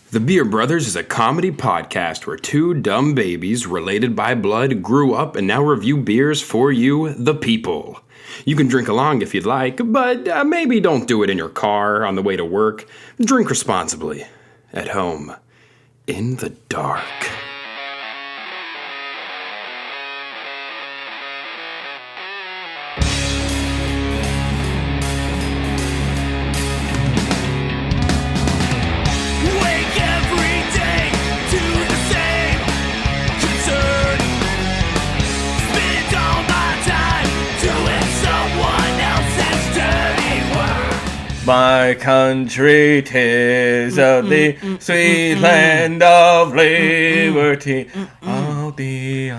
The Beer Brothers is a comedy podcast where two dumb babies related by blood grew up and now review beers for you, the people. You can drink along if you'd like, but maybe don't do it in your car on the way to work. Drink responsibly. At home. In the dark. My country, 'tis of the sweet land of liberty. All the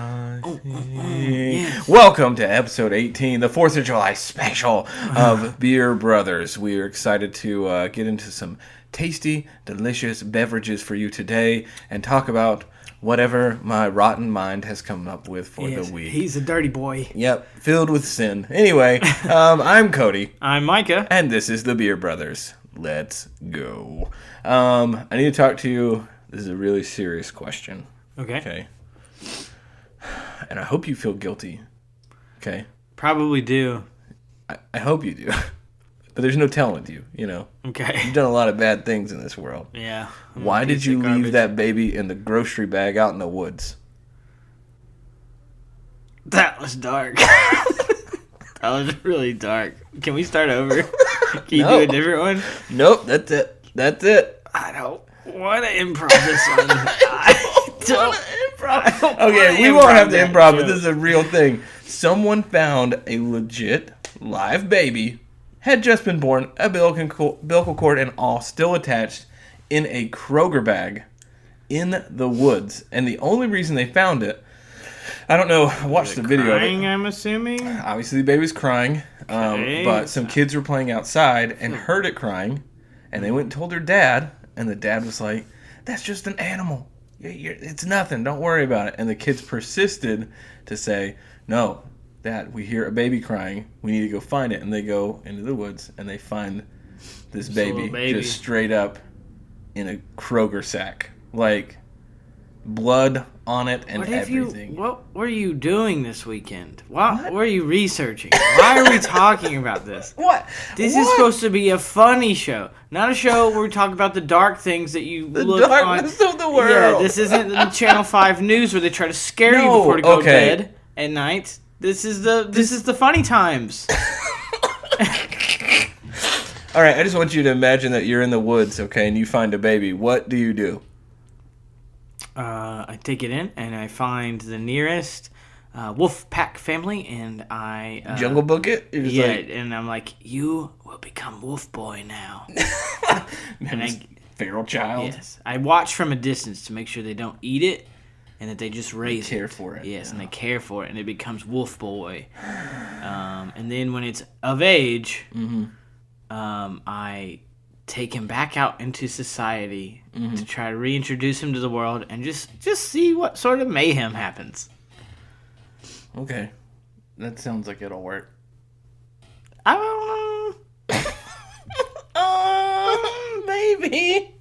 Welcome to episode 18, the 4th of July special of Beer Brothers. We are excited to get into some tasty, delicious beverages for you today and talk about whatever my rotten mind has come up with for the week. He's a dirty boy. Yep, filled with sin. Anyway, I'm Cody. I'm Micah. And this is the Beer Brothers. Let's go. I need to talk to you. This is a really serious question. Okay. And I hope you feel guilty. Okay? Probably do. I hope you do. But there's no telling with you, you know. Okay. You've done a lot of bad things in this world. Yeah. Why did you leave that baby in the grocery bag out in the woods? That was dark. That was really dark. Can we start over? Can you do a different one? Nope, that's it. I don't want to improv this one. I don't improv. Okay, we won't have to improv, but this is a real thing. Someone found a legit live baby, had just been born, umbilical cord and all still attached in a Kroger bag in the woods. And the only reason they found it, I don't know, I watched the video of it. Crying, I'm assuming? Obviously the baby's crying, but some kids were playing outside and heard it crying, and they went and told their dad, and the dad was like, that's just an animal. It's nothing, don't worry about it. And the kids persisted to say, no, Dad, we hear a baby crying. We need to go find it. And they go into the woods and they find this baby just straight up in a Kroger sack. Like, blood on it and everything. What were you doing this weekend? What were you researching? Why are we talking about this? What? This is supposed to be a funny show. Not a show where we talk about the dark things that you look on. The darkness of the world. Yeah, this isn't the Channel 5 news where they try to scare you before to go to bed at night. This is the funny times. All right, I just want you to imagine that you're in the woods, okay, and you find a baby. What do you do? I take it in and I find the nearest wolf pack family, and I Jungle Book it. And I'm like, you will become Wolf Boy now. And feral child. Yes, I watch from a distance to make sure they don't eat it. And that they just raise it. They care for it. Yes, and they care for it, and it becomes Wolf Boy. And then when it's of age, I take him back out into society to try to reintroduce him to the world and just see what sort of mayhem happens. Okay. That sounds like it'll work. I don't know. Maybe.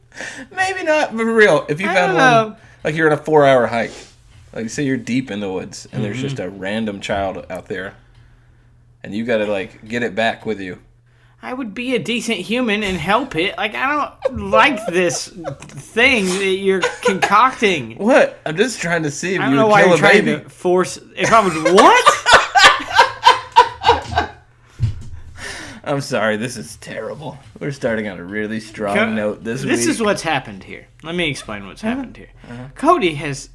Maybe not, but for real. If you found one... Like you're on a 4-hour hike. Like say you're deep in the woods and there's just a random child out there. And you gotta like get it back with you. I would be a decent human and help it. Like I don't like this thing that you're concocting. What? I'm just trying to see if you would kill a baby. I don't know why you're trying to force if I would what? I'm sorry, this is terrible. We're starting on a really strong note this week. This is what's happened here. Let me explain what's happened here. Cody has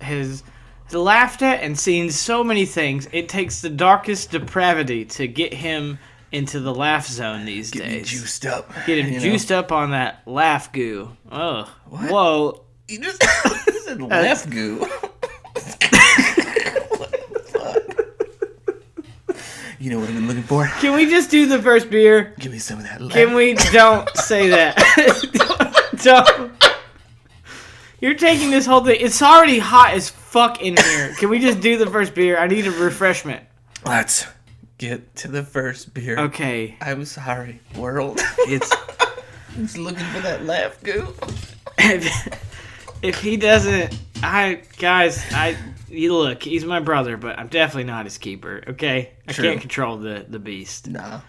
laughed at and seen so many things. It takes the darkest depravity to get him into the laugh zone these days. Get him juiced up. Get him juiced up on that laugh goo. Ugh. What? Whoa. You just said laugh goo. You know what I've been looking for? Can we just do the first beer? Give me some of that laugh. Can we? Don't say that. don't. You're taking this whole thing. It's already hot as fuck in here. Can we just do the first beer? I need a refreshment. Let's get to the first beer. Okay. I'm sorry, world. It's I'm just looking for that laugh goo. If he doesn't, you look, he's my brother, but I'm definitely not his keeper, okay? I True. can't control the beast. No.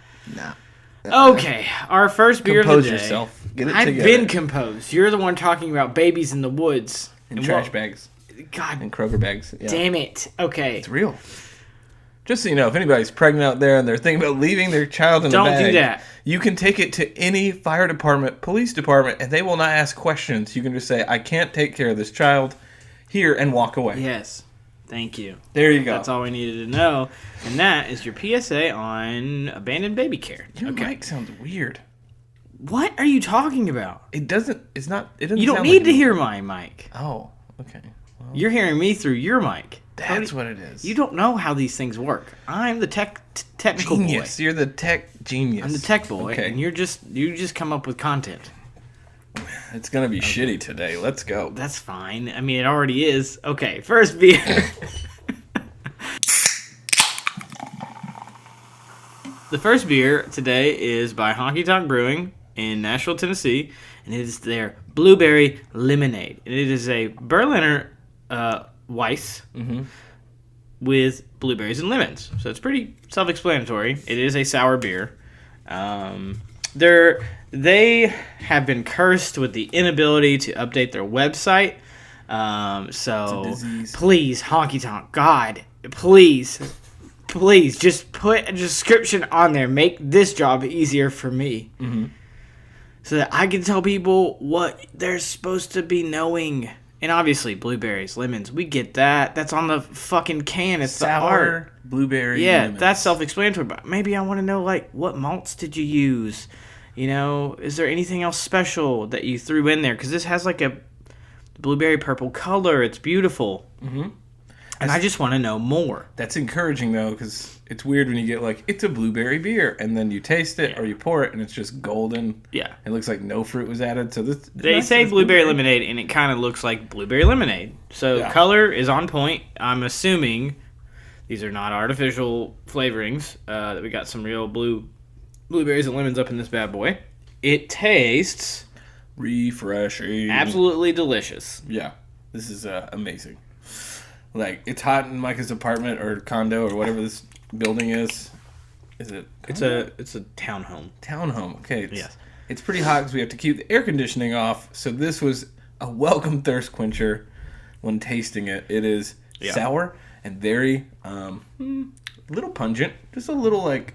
Okay, our first beer Compose of the day. yourself. Get it I've together. been composed. You're the one talking about babies in the woods. In trash bags. God And Kroger bags. Yeah. damn it. Okay. It's real. Just so you know, if anybody's pregnant out there and they're thinking about leaving their child in Don't a bag, do that. you can take it to any fire department, police department, and they will not ask questions. You can just say, I can't take care of this child here, and walk away. Yes. Thank you. There you go. That's all we needed to know. And that is your PSA on abandoned baby care. Your mic sounds weird. What are you talking about? It doesn't You sound don't like need to you. hear my mic. Oh, okay. Well, You're hearing me through your mic. that's what it is. You don't know how these things work. I'm the technical Genius. boy. You're the tech genius. I'm the tech boy, Okay. and you just come up with content. It's going to be shitty today. Let's go. That's fine. I mean, it already is. Okay, first beer. The first beer today is by Honky Tonk Brewing in Nashville, Tennessee, and it is their Blueberry Lemonade. And it is a Berliner Weiss with blueberries and lemons. So it's pretty self-explanatory. It is a sour beer. They have been cursed with the inability to update their website. So please, Honky Tonk, God, please, just put a description on there. Make this job easier for me. So that I can tell people what they're supposed to be knowing. And obviously, blueberries, lemons, we get that. That's on the fucking can. It's the art. Blueberry. Yeah, lemons. that's self-explanatory. But maybe I want to know, like, what malts did you use? You know, is there anything else special that you threw in there? Because this has, like, a blueberry purple color. It's beautiful. And I just want to know more. That's encouraging, though, because it's weird when you get, like, it's a blueberry beer, and then you taste it or you pour it, and it's just golden. Yeah. It looks like no fruit was added. So this They say blueberry lemonade, and it kind of looks like blueberry lemonade. So Yeah. color is on point. I'm assuming these are not artificial flavorings. That we got some real blueberries and lemons up in this bad boy. It tastes refreshing. absolutely delicious. Yeah. This is amazing. Like, it's hot in Micah's apartment or condo or whatever this building is. Is it? It's a townhome. Townhome. Okay. Yes. It's pretty hot because we have to keep the air conditioning off. So this was a welcome thirst quencher when tasting it. It is sour and very little pungent. Just a little, like,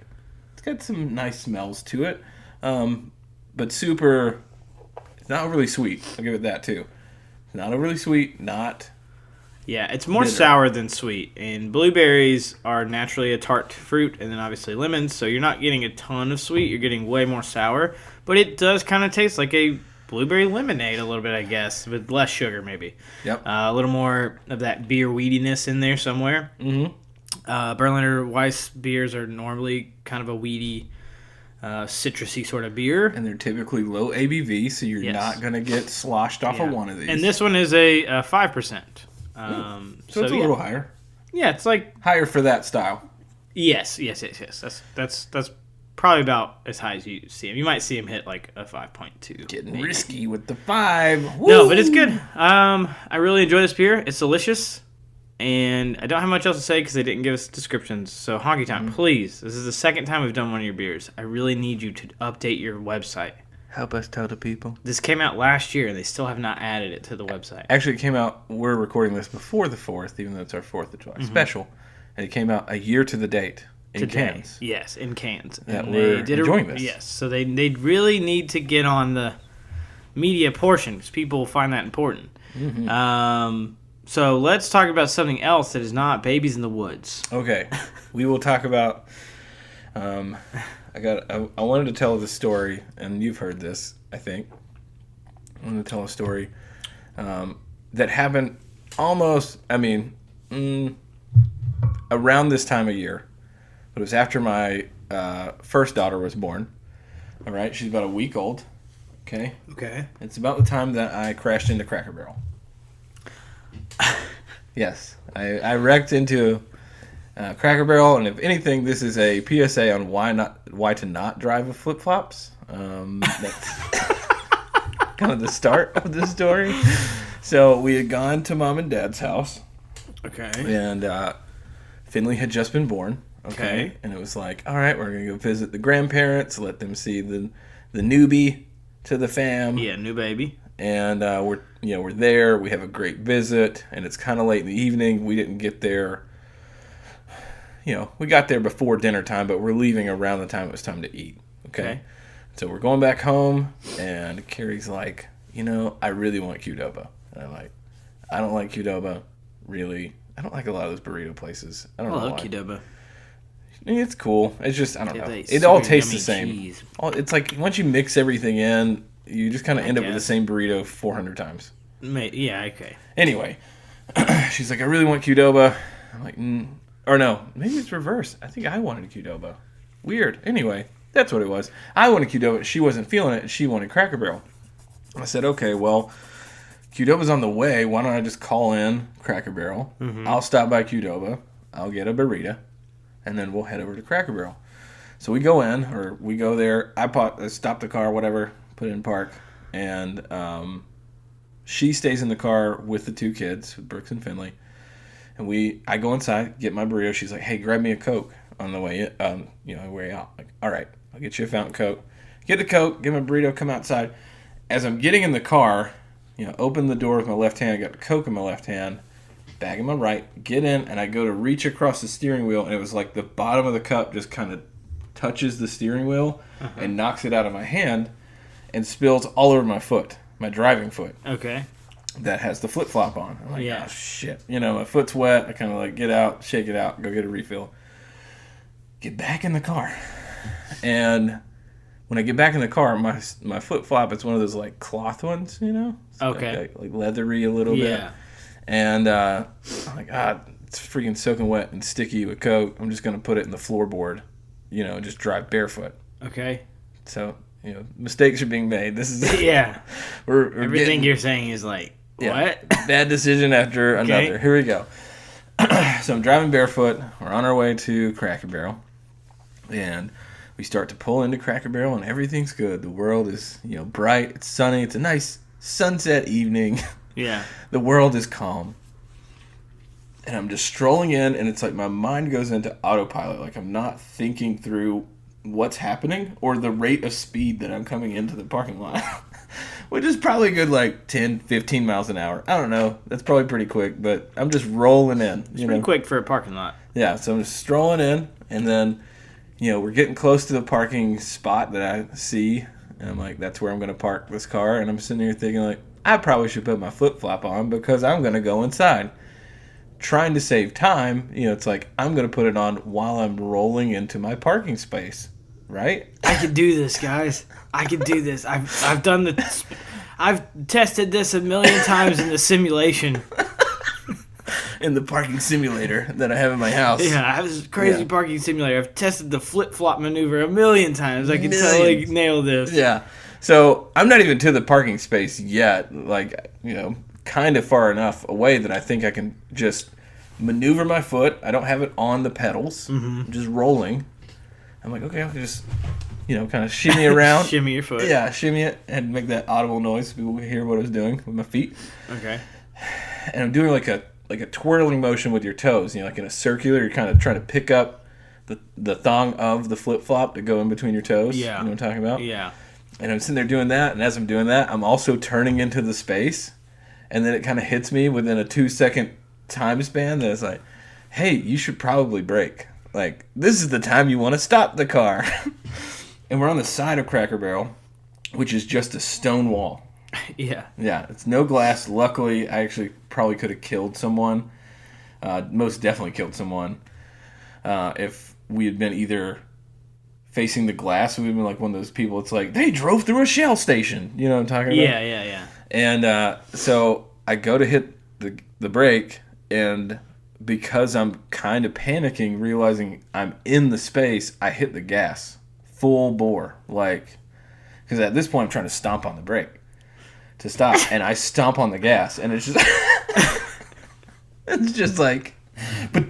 it's got some nice smells to it. But super, it's not overly sweet. I'll give it that too. It's not overly sweet, not... Yeah, it's more bitter. sour than sweet. And blueberries are naturally a tart fruit, and then obviously lemons. So you're not getting a ton of sweet. You're getting way more sour. But it does kind of taste like a blueberry lemonade a little bit, I guess, with less sugar maybe. Yep. A little more of that beer weediness in there somewhere. Berliner Weiss beers are normally kind of a weedy, citrusy sort of beer. And they're typically low ABV, so you're not going to get sloshed off of one of these. And this one is a 5%. So it's a little higher. Yeah, it's like Higher for that style. yes. That's probably about as high as you see him. You might see him hit like a 5.2. Getting maybe. risky with the 5. Woo! No, but it's good. I really enjoy this beer. It's delicious, and I don't have much else to say because they didn't give us descriptions. So Honky Tonk, please. This is the second time we've done one of your beers. I really need you to update your website. Help us tell the people. This came out last year, and they still have not added it to the website. Actually, it came out, we're recording this before the 4th, even though it's our 4th of July special. And it came out a year to the date in cans. Yes, in cans. That And we're enjoying this. Yes, so they really need to get on the media portion because people find that important. So let's talk about something else that is not babies in the woods. Okay. We will talk about... I wanted to tell this story, and you've heard this, I think. I wanted to tell a story that happened almost, around this time of year. But it was after my first daughter was born. All right, she's about a week old. Okay? Okay. It's about the time that I crashed into Cracker Barrel. Yes. I wrecked into... Cracker Barrel, and if anything, this is a PSA on why to not drive with flip flops. That's kind of the start of the story. So we had gone to Mom and Dad's house. Okay. And Finley had just been born. Okay. And it was like, all right, we're going to go visit the grandparents, let them see the newbie to the fam. Yeah, new baby. And we're there. We have a great visit, and it's kind of late in the evening. We didn't get there. We got there before dinner time, but we're leaving around the time it was time to eat. Okay. So we're going back home, and Carrie's like, I really want Qdoba. And I'm like, I don't like Qdoba, really. I don't like a lot of those burrito places. I don't know why. I love Qdoba. It's cool. It's just, I don't know. That It all super tastes the yummy same. cheese. It's like once you mix everything in, you just kind of end up with the guess. same burrito 400 times. Yeah, okay. Anyway, she's like, I really want Qdoba. I'm like, or no, maybe it's reverse. I think I wanted a Qdoba. Weird. Anyway, that's what it was. I wanted Qdoba. She wasn't feeling it. She wanted Cracker Barrel. I said, okay, well, Qdoba's on the way. Why don't I just call in Cracker Barrel? Mm-hmm. I'll stop by Qdoba. I'll get a burrito. And then we'll head over to Cracker Barrel. So we go there. I stop the car, whatever, put it in park. And she stays in the car with the two kids, with Brooks and Finley. And I go inside, get my burrito. She's like, hey, grab me a Coke on the way way out. Like, all right, I'll get you a fountain Coke. Get the Coke, get my burrito, come outside. As I'm getting in the car, open the door with my left hand. I got the Coke in my left hand, bag in my right, get in, and I go to reach across the steering wheel, and it was like the bottom of the cup just kind of touches the steering wheel and knocks it out of my hand and spills all over my foot, my driving foot. Okay. That has the flip-flop on. I'm like, Yeah. oh, shit. My foot's wet. I kind of like get out, shake it out, go get a refill. Get back in the car. And when I get back in the car, my flip-flop, it's one of those like cloth ones, It's Okay. like leathery a little bit. And I'm like, it's freaking soaking wet and sticky with Coke. I'm just going to put it in the floorboard, and just drive barefoot. Okay. So, mistakes are being made. This is Yeah. we're Everything you're saying is like, what? Bad decision after another. Here we go. So I'm driving barefoot. We're on our way to Cracker Barrel. And we start to pull into Cracker Barrel, and everything's good. The world is, bright. It's sunny. It's a nice sunset evening. Yeah. The world is calm. And I'm just strolling in, and it's like my mind goes into autopilot. Like I'm not thinking through what's happening or the rate of speed that I'm coming into the parking lot. Which is probably good, like 10, 15 miles an hour. I don't know. That's probably pretty quick, but I'm just rolling in. It's pretty quick for a parking lot. Yeah, so I'm just strolling in, and then, we're getting close to the parking spot that I see, and I'm like, that's where I'm going to park this car, and I'm sitting here thinking, like, I probably should put my flip-flop on because I'm going to go inside. Trying to save time, it's like, I'm going to put it on while I'm rolling into my parking space. Right? I could do this, guys. I could do this. I've done I've tested this a million times in the simulation. In the parking simulator that I have in my house. Yeah, I have this crazy parking simulator. I've tested the flip-flop maneuver a million times. I can totally nail this. Yeah. So I'm not even to the parking space yet. Like, kind of far enough away that I think I can just maneuver my foot. I don't have it on the pedals. Mm-hmm. I'm just rolling. I'm like, okay, I can just, kind of shimmy around. Shimmy your foot. Yeah, shimmy it and make that audible noise so people can hear what I was doing with my feet. Okay. And I'm doing like a twirling motion with your toes. Like in a circular, you're kind of trying to pick up the thong of the flip-flop to go in between your toes. Yeah. You know what I'm talking about? Yeah. And I'm sitting there doing that, and as I'm doing that, I'm also turning into the space. And then it kind of hits me within a 2-second time span that it's like, hey, you should probably brake. Like, this is the time you want to stop the car. And we're on the side of Cracker Barrel, which is just a stone wall. Yeah. Yeah, it's no glass. Luckily, I actually probably could have killed someone. Most definitely killed someone. If we had been either facing the glass, we'd been like one of those people, it's like, they drove through a Shell station. You know what I'm talking about? Yeah. And so I go to hit the brake, and because I'm kind of panicking, realizing I'm in the space, I hit the gas full bore. Like, because at this point I'm trying to stomp on the brake to stop, and I stomp on the gas, and it's just it's just like, and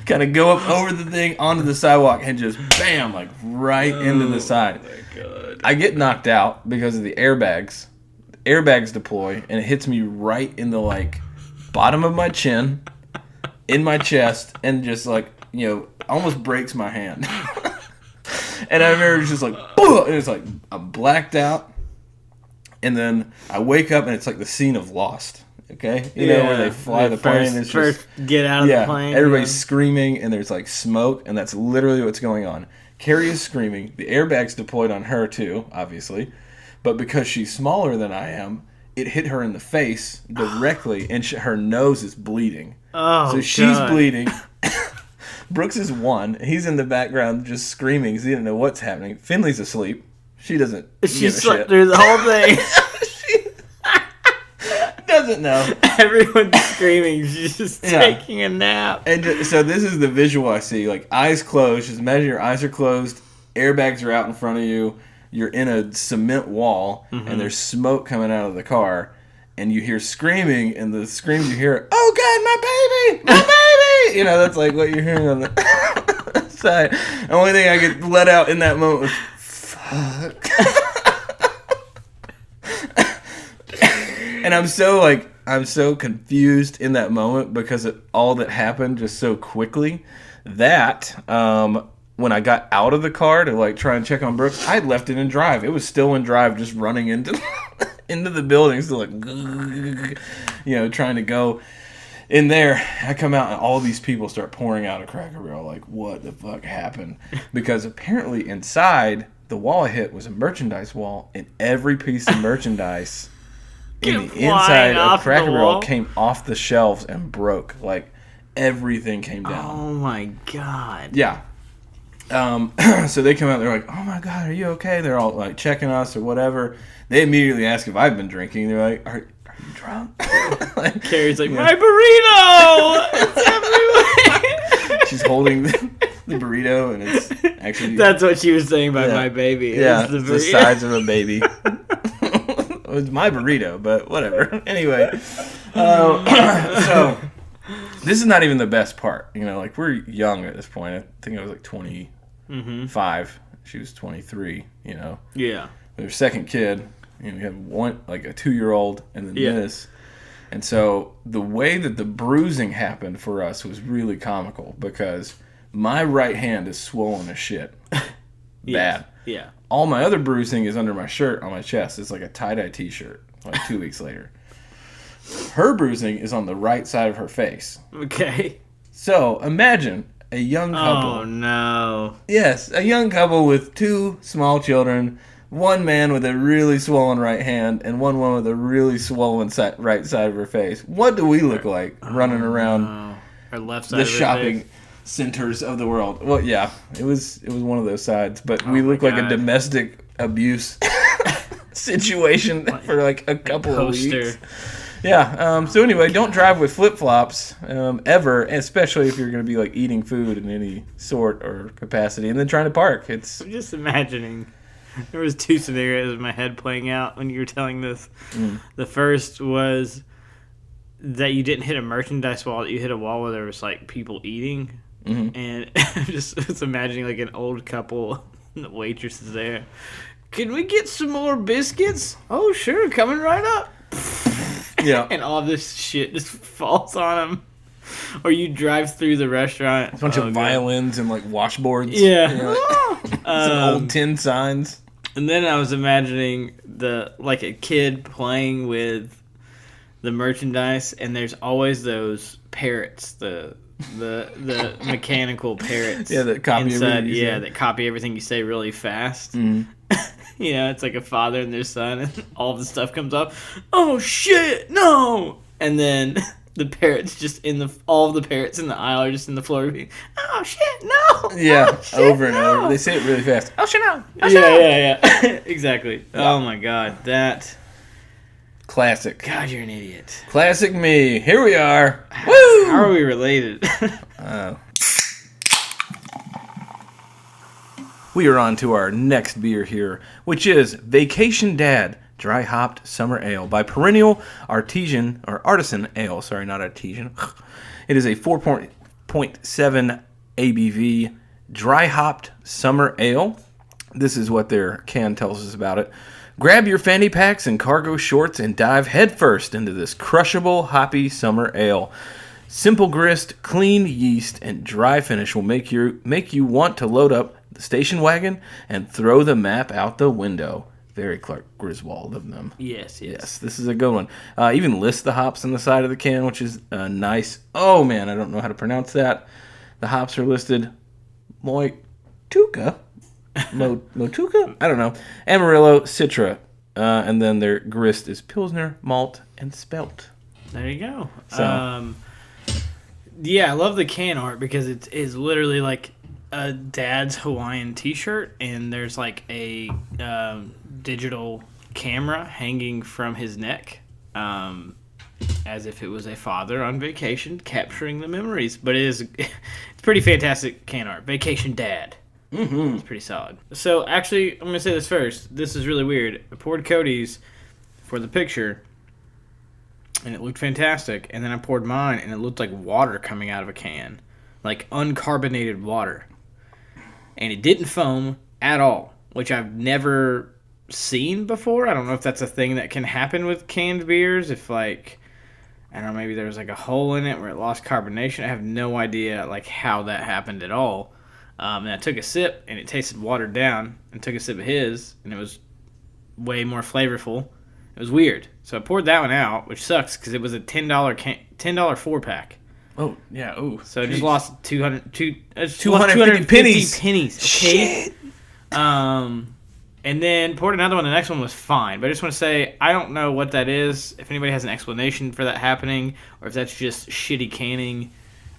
kind of go up over the thing onto the sidewalk and just bam, like right into the side. Oh my God. I get knocked out because of the airbags. airbags deploy, and it hits me right in the, like, bottom of my chin, in my chest, and just, like, you know, almost breaks my hand. And I remember just like, and it's like, I'm blacked out. And then I wake up and it's like the scene of Lost. Okay? You know, where they fly the plane. It's first get out of the plane. Everybody's screaming and there's like smoke, and that's literally what's going on. Carrie is screaming. The airbag's deployed on her too, obviously. But because she's smaller than I am, it hit her in the face directly, and her nose is bleeding. Oh, so she's God. bleeding. Brooks is 1. He's in the background just screaming because he didn't know what's happening. Finley's asleep. She doesn't She give a slept shit. through the whole thing. She doesn't know. Everyone's screaming. She's just taking a nap. And so this is the visual I see. Like, eyes closed. Just imagine your eyes are closed. Airbags are out in front of you. You're in a cement wall. And there's smoke coming out of the car. And you hear screaming. And the screams you hear, oh, God, my baby! My baby! You know, that's like what you're hearing on the side. The only thing I could let out in that moment was, fuck. And I'm so confused in that moment because of all that happened just so quickly that when I got out of the car to like try and check on Brooks, I had left it in drive. It was still in drive, just running into into the building, still like, you know, trying to go in there. I come out and all these people start pouring out of Cracker Barrel. Like, what the fuck happened? Because apparently inside the wall I hit was a merchandise wall, and every piece of merchandise in the inside of Cracker Barrel came off the shelves and broke. Like, everything came down. Oh my God. Yeah. So they come out, they're like, oh my God, are you okay? They're all like checking us or whatever. They immediately ask if I've been drinking. They're like, are you drunk? Like, Carrie's like, my burrito! It's everywhere! She's holding the burrito, and it's actually... That's what she was saying by my baby. Yeah, the it's the size of a baby. It was my burrito, but whatever. Anyway, so this is not even the best part. You know, like, we're young at this point. I think I was like 25. She was 23, you know. Yeah. Their second kid, you know, we had one, like a 2-year-old, and then this. And so the way that the bruising happened for us was really comical because my right hand is swollen as shit. Bad. Yeah. All my other bruising is under my shirt on my chest. It's like a tie-dye t-shirt, like 2 weeks later. Her bruising is on the right side of her face. Okay. So imagine a young couple. Oh, no. Yes, a young couple with 2 small children, one man with a really swollen right hand, and one woman with a really swollen right side of her face. What do we look like running around Her left side the of her shopping face. centers of the world? Well, yeah, it was one of those sides, but we look like a domestic abuse situation for like a couple of weeks. Yeah. So anyway, don't drive with flip-flops ever, especially if you're going to be like eating food in any sort or capacity, and then trying to park. I'm just imagining. There was 2 scenarios in my head playing out when you were telling this. The first was that you didn't hit a merchandise wall, that you hit a wall where there was like people eating, and I was imagining like an old couple, and the waitress is there. Can we get some more biscuits? Oh, sure, coming right up. Yeah. And all this shit just falls on them. Or you drive through the restaurant. A bunch of violins and like washboards. Yeah. You know, some old tin signs. And then I was imagining like a kid playing with the merchandise, and there's always those parrots, the mechanical parrots. Yeah, that copy everything. Yeah, that copy everything you say really fast. You know, it's like a father and their son, and all the stuff comes up. Oh shit, no! And then the parrots all of the parrots in the aisle are just in the floor being, oh shit, no! Yeah, oh, shit, over and no. over. They say it really fast. Oh shit, no! Oh, yeah. Exactly. Yeah. Oh my god, that. Classic. God, you're an idiot. Classic me. Here we are. Woo! How are we related? We are on to our next beer here, which is Vacation Dad Dry Hopped Summer Ale by Perennial Artisan Ale. Sorry, not Artesian. It is a 4.7 ABV dry hopped summer ale. This is what their can tells us about it. Grab your fanny packs and cargo shorts and dive headfirst into this crushable, hoppy summer ale. Simple grist, clean yeast, and dry finish will make you want to load up the station wagon and throw the map out the window. Very Clark Griswold of them. Yes. This is a good one. Even lists the hops on the side of the can, which is nice. Oh, man, I don't know how to pronounce that. The hops are listed. Motueka? Motueka? I don't know. Amarillo, Citra. And then their grist is Pilsner, Malt, and Spelt. There you go. So. Yeah, I love the can art because it is literally like a dad's Hawaiian t-shirt, and there's like a digital camera hanging from his neck, as if it was a father on vacation capturing the memories. But it's pretty fantastic can art. Vacation Dad. Mm-hmm. It's pretty solid. So actually, I'm gonna say this first. This is really weird. I poured Cody's for the picture, and it looked fantastic. And then I poured mine, and it looked like water coming out of a can, like uncarbonated water. And it didn't foam at all, which I've never seen before. I don't know if that's a thing that can happen with canned beers. If like, I don't know, maybe there was like a hole in it where it lost carbonation. I have no idea like how that happened at all. And I took a sip, and it tasted watered down. And took a sip of his, and it was way more flavorful. It was weird. So I poured that one out, which sucks because it was a $10 $10 4-pack. Oh, yeah. Oh, so I just lost 250 pennies. Okay. Shit. And then poured another one. The next one was fine. But I just want to say, I don't know what that is. If anybody has an explanation for that happening, or if that's just shitty canning,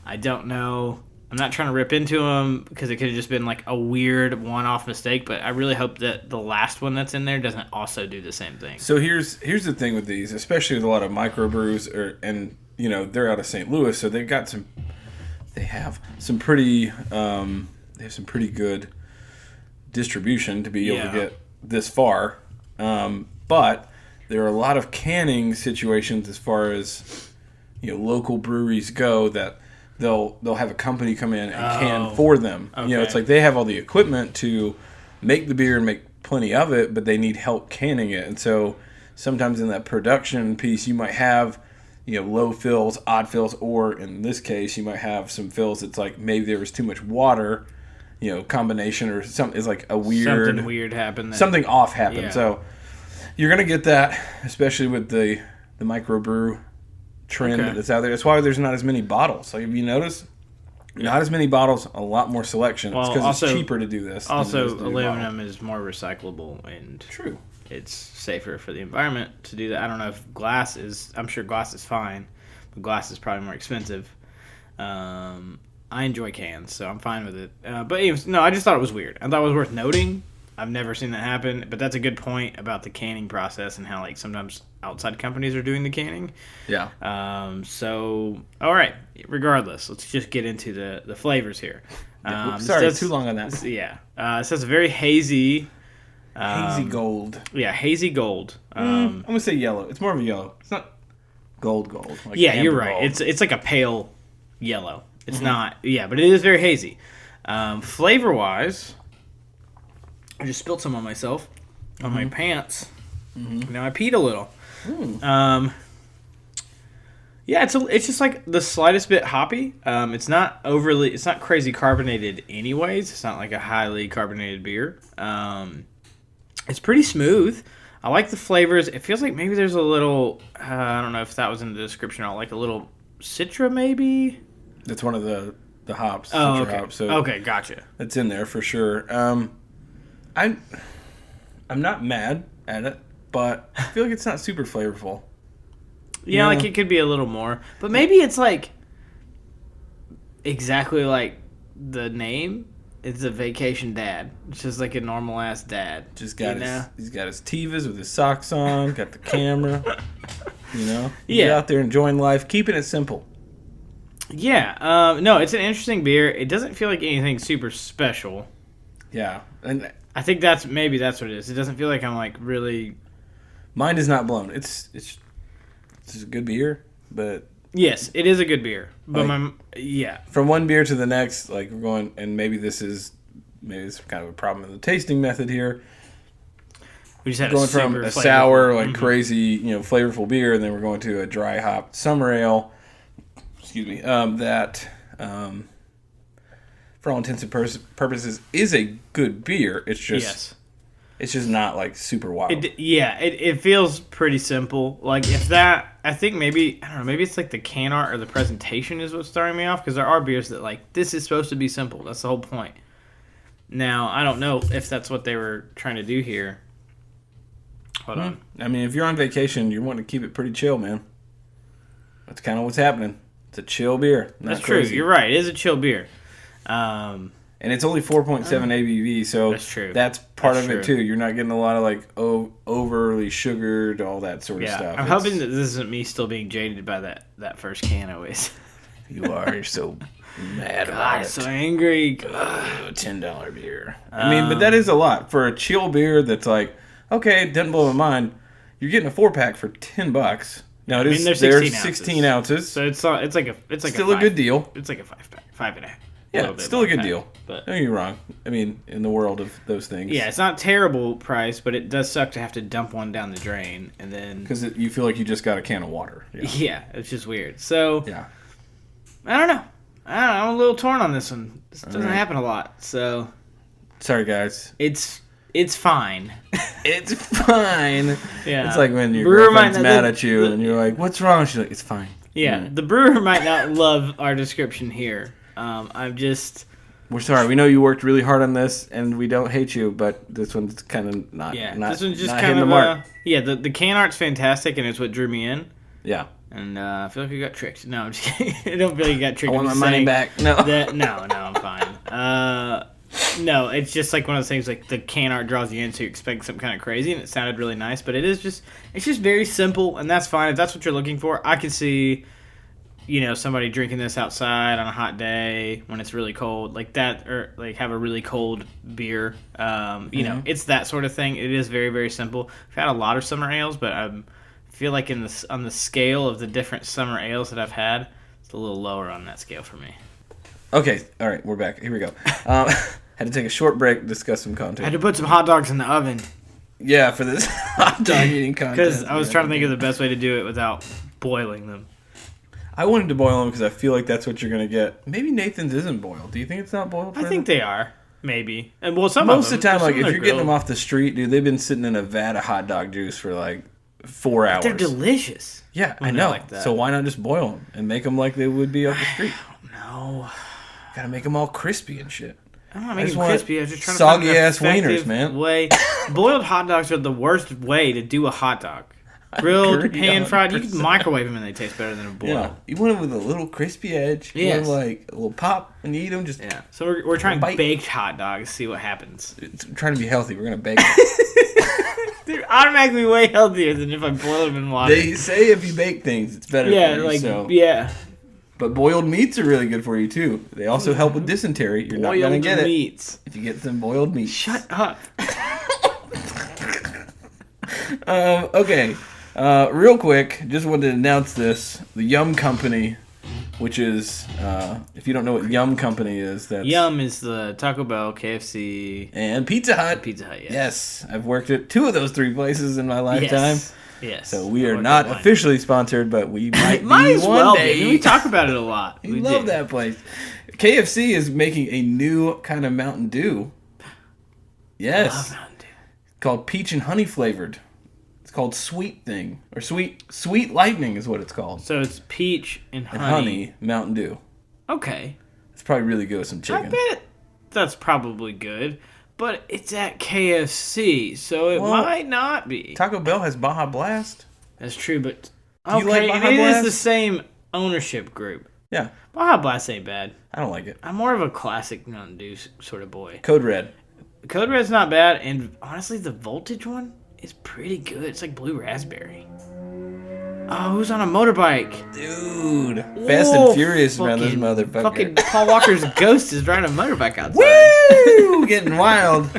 I don't know. I'm not trying to rip into them because it could have just been like a weird one-off mistake. But I really hope that the last one that's in there doesn't also do the same thing. So here's the thing with these, especially with a lot of microbrews, and you know they're out of St. Louis, so they have some pretty good distribution to be able to get this far. But there are a lot of canning situations as far as local breweries go that they'll have a company come in and can for them. Okay. It's like they have all the equipment to make the beer and make plenty of it, but they need help canning it. And so sometimes in that production piece, you might have low fills, odd fills, or in this case, you might have some fills that's like maybe there was too much water, combination or something. It's like something weird happened. Something off happened. Yeah. So you're gonna get that, especially with the microbrew trend that's out there. That's why there's not as many bottles. Like if you notice, not as many bottles, a lot more selection. It's because it's cheaper to do this. Also, aluminum is more recyclable and true. It's safer for the environment to do that. I don't know if glass is. I'm sure glass is fine, but glass is probably more expensive. I enjoy cans, so I'm fine with it. But anyways, no, I just thought it was weird. I thought it was worth noting. I've never seen that happen, but that's a good point about the canning process and how like sometimes outside companies are doing the canning. Yeah. So all right. Regardless, let's just get into the flavors here. Sorry, too long on that. Yeah. It says a very hazy. Hazy gold. Yeah, hazy gold. I'm gonna say yellow. It's more of a yellow. It's not gold. Like yeah, you're right. Gold. It's like a pale yellow. It's not. Yeah, but it is very hazy. Flavor wise, I just spilled some on myself on my pants. Mm-hmm. Now I peed a little. Yeah, it's just like the slightest bit hoppy. It's not crazy carbonated anyways. It's not like a highly carbonated beer. It's pretty smooth. I like the flavors. It feels like maybe there's a little, I don't know if that was in the description at all, like a little Citra maybe? That's one of the hops. Oh, okay. Hops, so okay, gotcha. It's in there for sure. I'm not mad at it, but I feel like it's not super flavorful. Yeah, like it could be a little more. But maybe it's like exactly like the name. It's a vacation dad. It's just like a normal ass dad. He's got his Tevas with his socks on, got the camera. He's out there enjoying life, keeping it simple. Yeah. No, it's an interesting beer. It doesn't feel like anything super special. Yeah. And I think that's what it is. It doesn't feel like I'm like really. Mind is not blown. It's a good beer, but yes, it is a good beer. But from one beer to the next, like we're going, and maybe it's kind of a problem in the tasting method here. We just had going from super a flavorful- sour, like crazy, flavorful beer, and then we're going to a dry hop summer ale. Excuse me. That, for all intents and purposes, is a good beer. It's just, it's just not like super wild. It feels pretty simple. Like if that, I think maybe I don't know. Maybe it's like the can art or the presentation is what's throwing me off because there are beers that like this is supposed to be simple. That's the whole point. Now I don't know if that's what they were trying to do here. Hold on. I mean, if you're on vacation, you want to keep it pretty chill, man. That's kind of what's happening. It's a chill beer. That's crazy. True. You're right. It is a chill beer. And it's only 4.7 ABV, so that's true. That's part of it too. You're not getting a lot of like overly sugared, all that sort of stuff. I'm hoping that this isn't me still being jaded by that first can I was. You are. You're so mad about it. So angry. $10 beer. I mean, but that is a lot for a chill beer. That's like, okay, it doesn't blow my mind. You're getting a 4-pack for $10. Now it is. There's 16 ounces. So it's like still a good deal. It's like a 5-pack, 5.5. Yeah, it's still a good deal. But don't get me wrong. I mean, in the world of those things. Yeah, it's not terrible price, but it does suck to have to dump one down the drain and then because you feel like you just got a can of water. Yeah, it's just weird. So yeah, I don't know. I'm a little torn on this one. This doesn't happen a lot. So sorry, guys. It's fine. It's fine. Yeah, it's like when your girlfriend's mad at you and you're like, "What's wrong?" She's like, "It's fine." Yeah, the brewer might not love our description here. We're sorry. We know you worked really hard on this, and we don't hate you, but this one's kind of not. Yeah, not, this one's just not kind of the mark. the can art's fantastic, and it's what drew me in. Yeah. And I feel like we got tricked. No, I'm just kidding. I don't feel like you got tricked. I want my money back. No. No, I'm fine. No, it's just like one of those things. Like the can art draws you in, so you expect something kind of crazy, and it sounded really nice. But it's just very simple, and that's fine if that's what you're looking for. I could see. Somebody drinking this outside on a hot day when it's really cold, like that, or like have a really cold beer. It's that sort of thing. It is very, very simple. I've had a lot of summer ales, but I feel like on the scale of the different summer ales that I've had, it's a little lower on that scale for me. Okay, all right, we're back. Here we go. Had to take a short break to discuss some content. I had to put some hot dogs in the oven. Yeah, for this hot dog eating content. Because I was trying to think of the best way to do it without boiling them. I wanted to boil them because I feel like that's what you're going to get. Maybe Nathan's isn't boiled. Do you think it's not boiled? I think they are. Maybe. And most of the time, like if you're getting them off the street, dude, they've been sitting in a vat of hot dog juice for like 4 hours. They're delicious. Yeah, I know. Like that. So why not just boil them and make them like they would be off the street? No. Gotta make them all crispy and shit. I'm not making them crispy. I was just trying soggy to find ass wieners, man. Way. Boiled hot dogs are the worst way to do a hot dog. Grilled, pan fried. You can microwave them and they taste better than a boiled. Yeah, you want them with a little crispy edge. You want them like a little pop and you eat them just. Yeah. So we're trying baked hot dogs. See what happens. It's trying to be healthy. We're gonna bake them. They're automatically way healthier than if I boil them in water. They say if you bake things, it's better. For you, yeah. But boiled meats are really good for you too. They also help with dysentery. You're not gonna get it if you get some boiled meat. Shut up. Okay. Real quick, just wanted to announce this. The Yum Company, which is, if you don't know what Yum Company is, that's... Yum is the Taco Bell, KFC... And Pizza Hut. Pizza Hut, yes. Yes, I've worked at 2 of those 3 places in my lifetime. Yes. So we are not officially sponsored, but we might be as well one day. We talk about it a lot. We love that place. KFC is making a new kind of Mountain Dew. Yes. I love Mountain Dew. Called peach and honey flavored. It's called Sweet Thing. Or Sweet Lightning is what it's called. So it's peach and honey. And honey Mountain Dew. Okay. It's probably really good with some chicken. I bet that's probably good. But it's at KFC, so it might not be. Taco Bell has Baja Blast. That's true, but... Do you like Baja it Blast? is the same ownership group. Yeah. Baja Blast ain't bad. I don't like it. I'm more of a classic Mountain Dew sort of boy. Code Red. Code Red's not bad, and honestly, the Voltage one is pretty good. It's like blue raspberry. Oh, who's on a motorbike? Dude. Fast and Furious around this motherfucker. Fucking Paul Walker's ghost is riding a motorbike outside. Woo! Getting wild.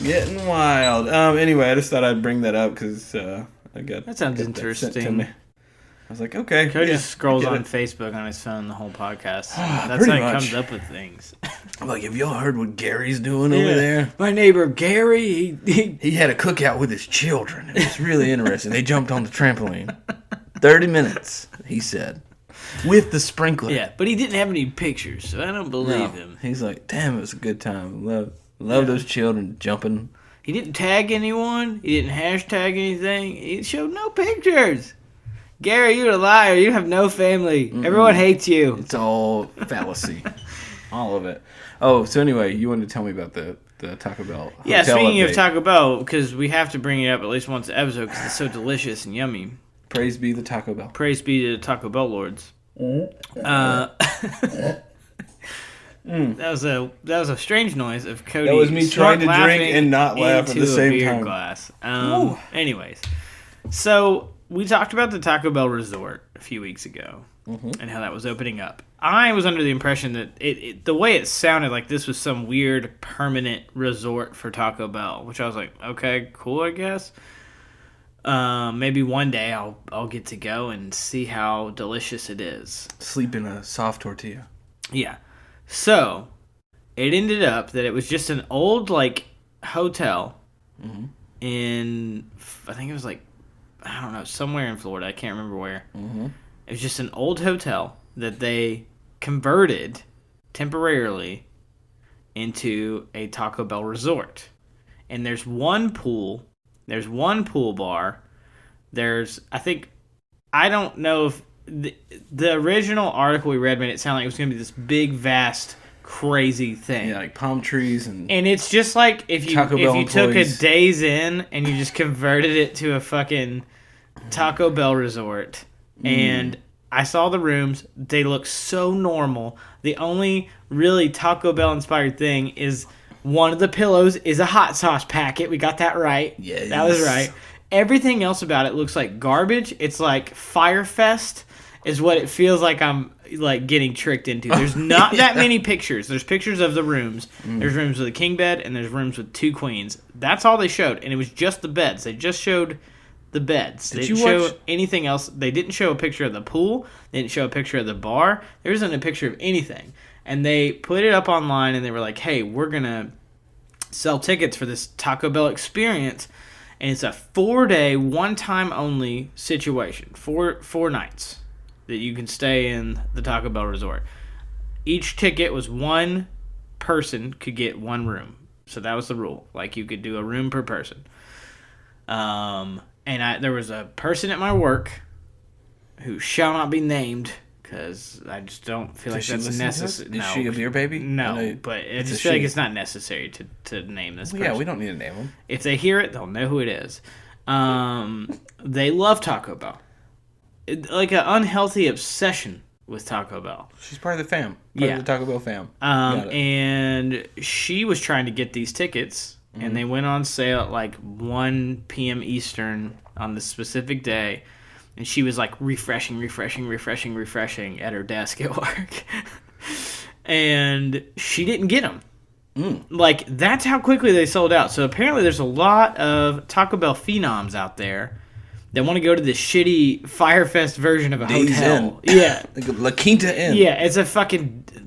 Getting wild. Anyway, I just thought I'd bring that up because I got that sounds got interesting. That sent to me. I was like, okay. Cody yeah, just scrolls I get on it. Facebook on his phone the whole podcast. That's Pretty how he much. comes up with things. I'm like, have y'all heard what Gary's doing over there? My neighbor Gary, He had a cookout with his children. It was really interesting. They jumped on the trampoline. 30 minutes, he said. With the sprinkler. yeah, but he didn't have any pictures, so I don't believe him. He's like, damn, it was a good time. Love those children jumping. He didn't tag anyone. He didn't hashtag anything. He showed no pictures. Gary, you're a liar. You have no family. Everyone hates you. It's all fallacy. All of it. Oh, so anyway, you wanted to tell me about the Taco Bell hotel Yeah, speaking update. of Taco Bell, because we have to bring it up at least once an episode because it's so delicious and yummy. Praise be the Taco Bell. Praise be to the Taco Bell lords. That was a strange noise of Cody. That was me trying to drink laughing and not laugh at into the a same beer time. glass. Anyways, so we talked about the Taco Bell Resort a few weeks ago and how that was opening up. I was under the impression that the way it sounded like this was some weird permanent resort for Taco Bell, which I was like, okay, cool, I guess. Maybe one day I'll get to go and see how delicious it is. Sleep in a soft tortilla. Yeah. So, it ended up that it was just an old, hotel in, I think it was, I don't know, somewhere in Florida. I can't remember where. It was just an old hotel that they converted temporarily into a Taco Bell resort. And there's one pool. There's one pool bar. I don't know if the original article we read made it sound like it was going to be this big, vast, crazy thing. Yeah, like palm trees and it's just like if you Taco Bell took a employees. Days Inn and you just converted it to a fucking Taco Bell resort. And I saw the rooms. They look so normal. The only really Taco Bell inspired thing is one of the pillows is a hot sauce packet. We got that right. Yes. That was right. Everything else about it looks like garbage. It's like Firefest is what it feels like I'm getting tricked into. There's not that many pictures. There's pictures of the rooms. There's rooms with a king bed and there's rooms with two queens. That's all they showed. And it was just the beds. They just showed the beds. They didn't show anything else. They didn't show a picture of the pool. They didn't show a picture of the bar. There wasn't a picture of anything. And they put it up online and they were like, hey, we're going to sell tickets for this Taco Bell experience. And it's a 4-day, one-time only situation. Four nights that you can stay in the Taco Bell resort. Each ticket was one person could get one room. So that was the rule. Like, you could do a room per person. And there was a person at my work who shall not be named because I just don't feel like that's necessary. Is she a beer baby? No, but I just feel like it's not necessary to name this person. Yeah, we don't need to name them. If they hear it, they'll know who it is. They love Taco Bell. Like an unhealthy obsession with Taco Bell. She's part of the fam. Part of the Taco Bell fam. And she was trying to get these tickets, and they went on sale at 1 p.m. Eastern on this specific day. And she was refreshing at her desk at work. And she didn't get them. That's how quickly they sold out. So apparently there's a lot of Taco Bell phenoms out there that want to go to this shitty Firefest version of a Days hotel. Inn. Yeah. Like La Quinta Inn. Yeah, it's a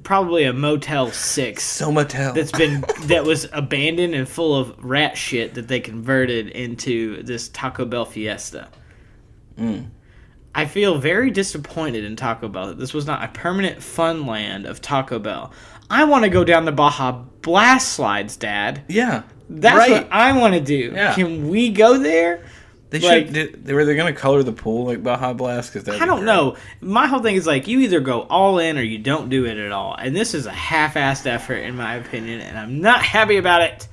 probably a Motel 6. Somatel. That was abandoned and full of rat shit that they converted into this Taco Bell fiesta. I feel very disappointed in Taco Bell that this was not a permanent fun land of Taco Bell. I want to go down the Baja Blast slides, Dad. Yeah. That's what I want to do. Yeah. Can we go there? They should. Were they going to color the pool like Baja Blast? Cause I don't know. My whole thing is you either go all in or you don't do it at all. And this is a half-assed effort, in my opinion, and I'm not happy about it.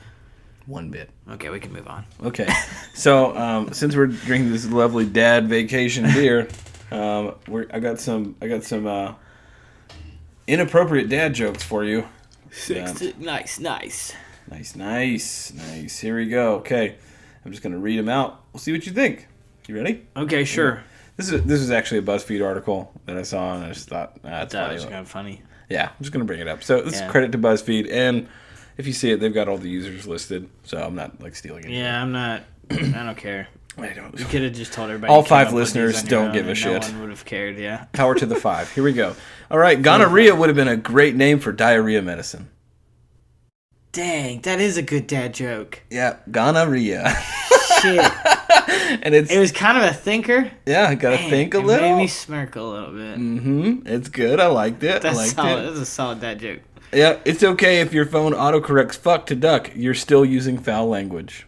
One bit. Okay, we can move on. Okay. So since we're drinking this lovely dad vacation beer, I got some inappropriate dad jokes for you. Nice. Nice. Here we go. Okay. I'm just going to read them out. We'll see what you think. You ready? Okay, sure. This is actually a BuzzFeed article that I saw, and I just thought, that's That funny. was kind of funny. Yeah, I'm just going to bring it up. So this is credit to BuzzFeed, and if you see it, they've got all the users listed, so I'm not stealing it. Yeah, I'm not. I don't care. I don't. You could have just told everybody. All you came 5 up with these listeners on your don't own give a and shit. No one would have cared, yeah. Power to the 5. Here we go. All right, gonorrhea would have been a great name for diarrhea medicine. Dang, that is a good dad joke. Yeah, gonorrhea. Shit. And it was kind of a thinker. Yeah, I gotta think a It little. made me smirk a little bit. Mm-hmm. It's good. I liked it. That's I liked solid. it. That's a solid dad joke. Yeah, it's okay if your phone autocorrects fuck to duck. You're still using foul language.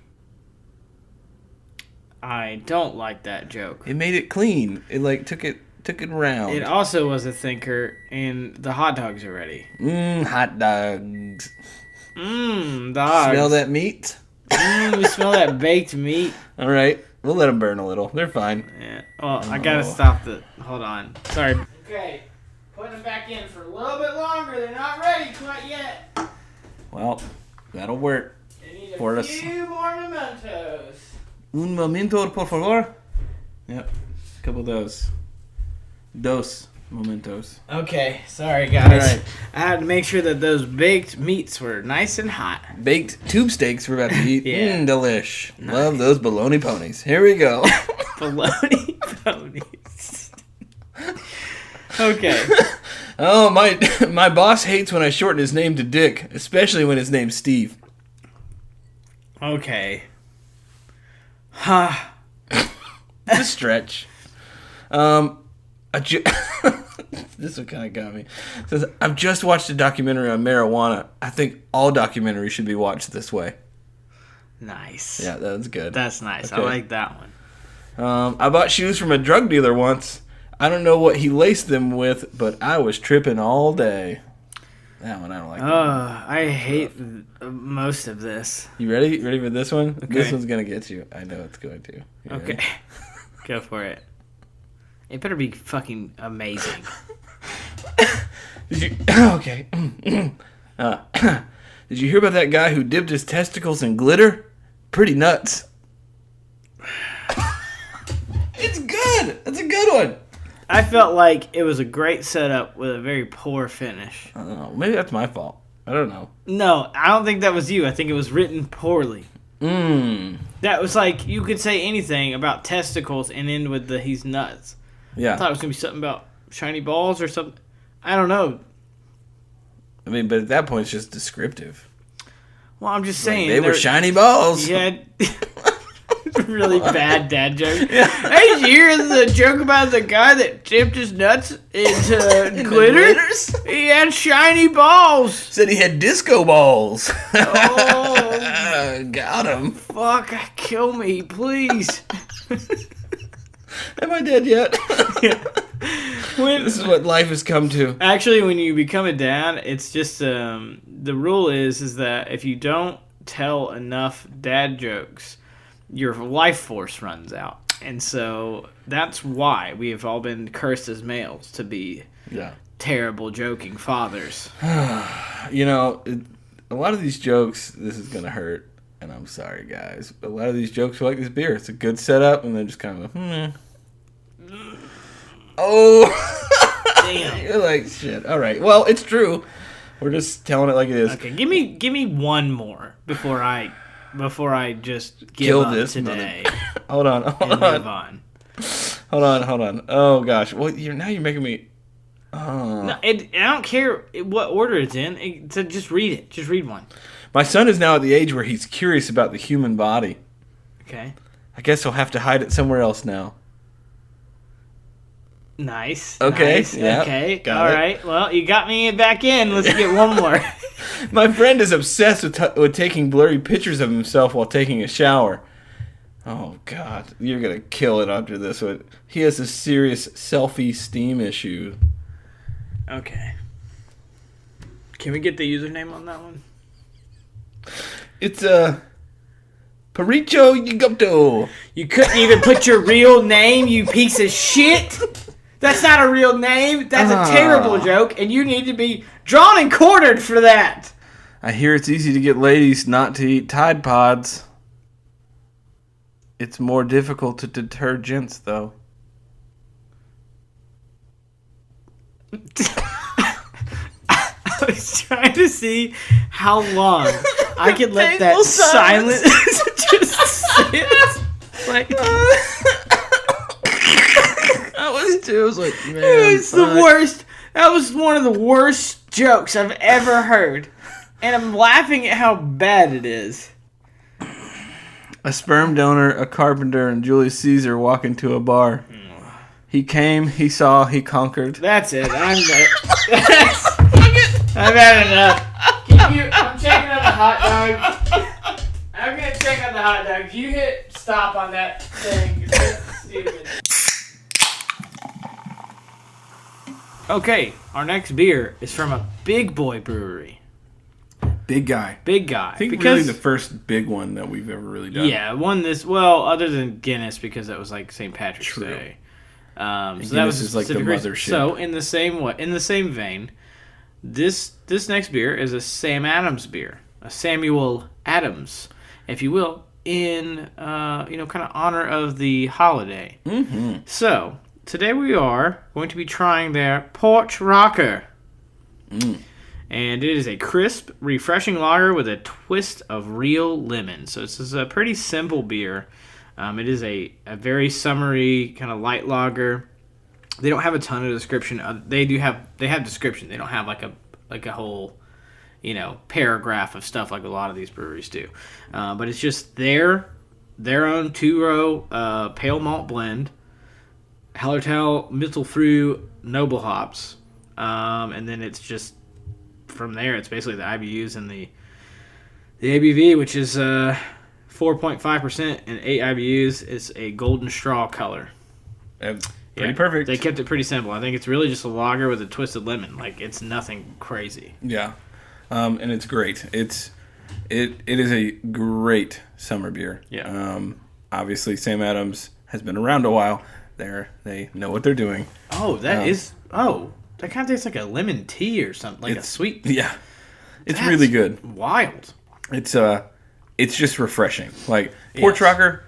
I don't like that joke. It made it clean. It like took it around. It also was a thinker, and the hot dogs are ready. Hot dogs. Dogs. Smell that meat? We smell that baked meat. All right, we'll let them burn a little. They're fine. Yeah. Well, I gotta stop the. Hold on. Sorry. Okay. Putting them back in for a little bit longer. They're not ready quite yet. Well, that'll work. They need For a us. few more mementos. Un momento, por favor. Yep, a couple of those. Dos momentos. Okay, sorry guys. All right. I had to make sure that those baked meats were nice and hot. Baked tube steaks we're about to eat. Yeah. Delish. Nice. Love those bologna ponies. Here we go. Bologna ponies. Okay. Oh, my boss hates when I shorten his name to Dick, especially when his name's Steve. Okay. Huh. It's a stretch. This one kind of got me. It says, I've just watched a documentary on marijuana. I think all documentaries should be watched this way. Nice. Yeah, that's good. That's nice. Okay. I like that one. I bought shoes from a drug dealer once. I don't know what he laced them with, but I was tripping all day. That one I don't like. I hate most of this. You ready? Ready for this one? Okay. This one's going to get you. I know it's going to. You Okay. ready? Go for it. It better be fucking amazing. Did you? Okay. Did you hear about that guy who dipped his testicles in glitter? Pretty nuts. It's good. That's a good one. I felt like it was a great setup with a very poor finish. I don't know. Maybe that's my fault. I don't know. No, I don't think that was you. I think it was written poorly. Mmm. That was like, you could say anything about testicles and end with the he's nuts. Yeah. I thought it was going to be something about shiny balls or something. I don't know. I mean, but at that point, it's just descriptive. Well, I'm just Like, saying. they were shiny balls. Yeah. Really bad dad joke. Hey, did you hear the joke about the guy that dipped his nuts into glitter? He had shiny balls. Said he had disco balls. Oh, got him. fuck, kill me, please. Am I dead yet? This is what life has come to. Actually, when you become a dad, it's just the rule is that if you don't tell enough dad jokes, your life force runs out. And so that's why we have all been cursed as males to be terrible joking fathers. You know, a lot of these jokes, this is going to hurt, and I'm sorry, guys. But a lot of these jokes are like this beer. It's a good setup, and then just kind of, Oh! Damn. You're like, shit. All right. Well, it's true. We're just telling it like it is. Okay, give me one more before I just give Kill up this today Hold on. and move on. Hold on. Oh, gosh. Well, now you're making me... No, I don't care what order it's in. So just read it. Just read one. My son is now at the age where he's curious about the human body. Okay. I guess he'll have to hide it somewhere else now. Nice. Okay. Nice. Yeah, okay. got All it. right. Well, you got me back in. Let's get one more. My friend is obsessed with taking blurry pictures of himself while taking a shower. Oh, God. You're going to kill it after this one. He has a serious self-esteem issue. Okay. Can we get the username on that one? It's Paricho Yugupto. You couldn't even put your real name, you piece of shit. That's not a real name. That's a terrible joke, and you need to be drawn and quartered for that. I hear it's easy to get ladies not to eat Tide Pods. It's more difficult to deter gents, though. I was trying to see how long I could let that silence just sit. Like, I was too. I was like, man, it was the worst. That was one of the worst jokes I've ever heard. And I'm laughing at how bad it is. A sperm donor, a carpenter, and Julius Caesar walk into a bar. He came, he saw, he conquered. That's it. I've had enough. I'm checking on the hot dog. I'm going to check on the hot dog. If you hit stop on that thing, that's stupid. Okay, our next beer is from a big boy brewery. Big guy. Big guy. I think really the first big one that we've ever really done. Yeah, won this. Well, other than Guinness, because that was like St. Patrick's Day. So Guinness that was is like the mothership. So in the same vein, this next beer is a Sam Adams beer, a Samuel Adams, if you will, in kind of honor of the holiday. Mm-hmm. So today we are going to be trying their Porch Rocker. And it is a crisp, refreshing lager with a twist of real lemon. So this is a pretty simple beer. It is a very summery kind of light lager. They don't have a ton of description. They have description. They don't have like a whole, paragraph of stuff like a lot of these breweries do. But it's just their own 2-row pale malt blend, Hallertau Mittelfrüh Noble hops, and then it's just from there. It's basically the IBUs and the ABV, which is 4.5% and 8 IBUs. It's a golden straw color. Pretty perfect. They kept it pretty simple. I think it's really just a lager with a twisted lemon. Like, it's nothing crazy. Yeah, and it's great. It is a great summer beer. Yeah. Obviously, Sam Adams has been around a while. They know what they're doing. Oh, that kind of tastes like a lemon tea or something, like a sweet. Yeah, it's really good. Wild. It's just refreshing. Like Porch Rocker,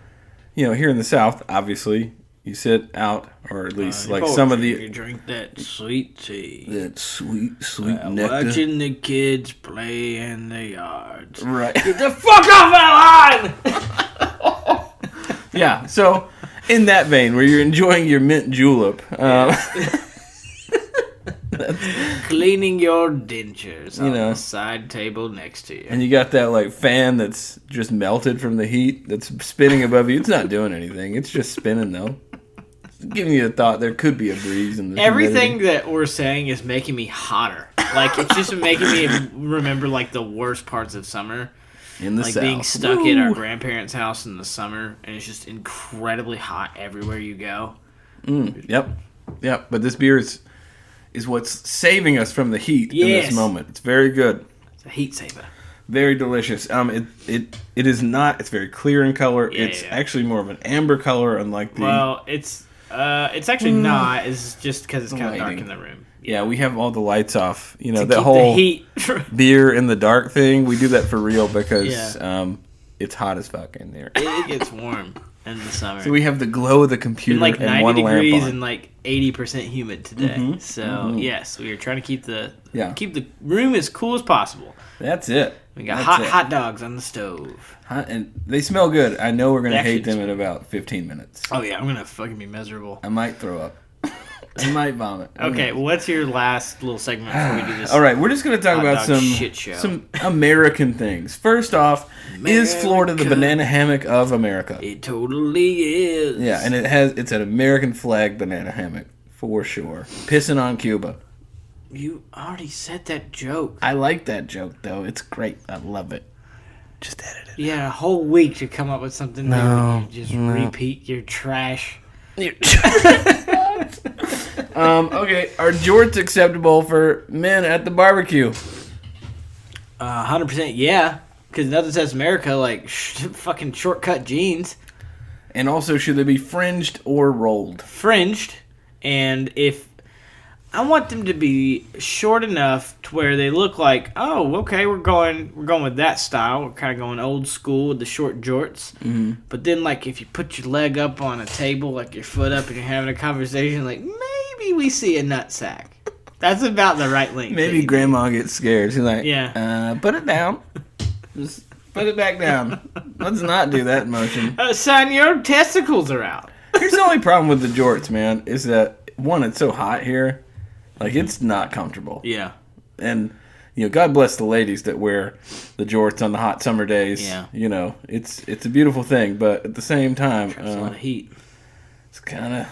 here in the South, obviously you sit out, or at least like some of the you drink that sweet tea, that sweet nectar, watching the kids play in the yards. Right. Get the fuck off that line. Yeah. So in that vein, where you're enjoying your mint julep. Cleaning your dentures on the side table next to you. And you got that like fan that's just melted from the heat that's spinning above you. It's not doing anything. It's just spinning though. It's giving you a thought there could be a breeze in the Everything that we're saying is making me hotter. Like, it's just making me remember like the worst parts of summer. In the South. South. Being stuck at our grandparents' house in the summer, and it's just incredibly hot everywhere you go. Yep. But this beer is what's saving us from the heat in this moment. It's very good. It's a heat saver. Very delicious. It is not. It's very clear in color. It's actually more of an amber color, unlike the. Well, it's actually not. It's just because it's kind of dark in the room. Yeah, we have all the lights off. To that keep whole the heat. beer in the dark thing. We do that for real because it's hot as fuck in there. It gets warm in the summer. So we have the glow of the computer like and 90 one degrees lamp on. and like 80% humid today. Yes, we are trying to keep the room as cool as possible. That's it. We got hot dogs on the stove. And they smell good. I know we're gonna Actually, hate them in about 15 minutes. Oh yeah, I'm gonna fucking be miserable. I might throw up. I might vomit. Okay, what's your last little segment before we do this? All right, we're just going to talk about some American things. First off, is Florida the banana hammock of America? It totally is. Yeah, and it's an American flag banana hammock for sure. Pissing on Cuba. You already said that joke. I like that joke though. It's great. I love it. Just edit it. You had a whole week to come up with something new. You just repeat your trash. Okay, are jorts acceptable for men at the barbecue? 100% yeah. Because nothing says America like fucking shortcut jeans. And also, should they be fringed or rolled? Fringed. And if... I want them to be short enough to where they look like, oh, okay, we're going with that style. We're kind of going old school with the short jorts. Mm-hmm. But then, like, if you put your leg up on a table, like your foot up, and you're having a conversation, like, maybe we see a nutsack. That's about the right length. Maybe Grandma gets scared. She's like, yeah, put it down. Just Put it back down. Let's not do that motion. Son, your testicles are out. Here's the only problem with the jorts, man, is that, one, it's so hot here. Like, it's not comfortable. Yeah. And, God bless the ladies that wear the jorts on the hot summer days. Yeah. It's a beautiful thing, but at the same time, Traps a lot of heat. it's kind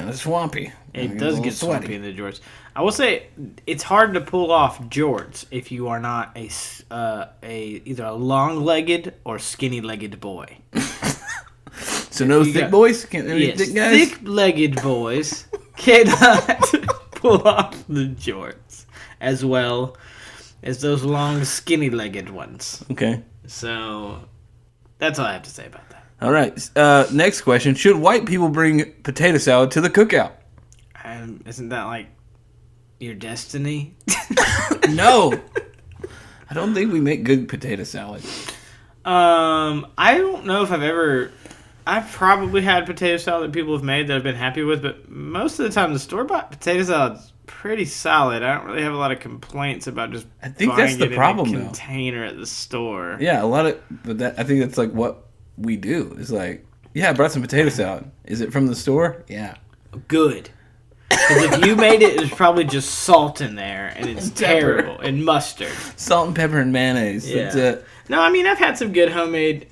of swampy. It does get swampy in the jorts. I will say it's hard to pull off jorts if you are not either a long-legged or skinny-legged boy. So no thick boys? Can't any Yes, thick guys? thick-legged boys cannot pull off the jorts as well as those long, skinny-legged ones. Okay. So that's all I have to say about that. All right. Next question. Should white people bring potato salad to the cookout? Isn't that like your destiny? No. I don't think we make good potato salad. I don't know if I've probably had potato salad that people have made that I've been happy with, but most of the time the store-bought potato salad's pretty solid. I don't really have a lot of complaints about just I think buying that's the it problem, in a though. container at the store. Yeah, I think that's like what we do. It's like, yeah, I brought some potato salad. Is it from the store? Yeah. Good. Because if you made it, there's probably just salt in there, and it's And pepper. terrible, and mustard. Salt and pepper and mayonnaise. Yeah. That's it. No, I mean, I've had some good homemade.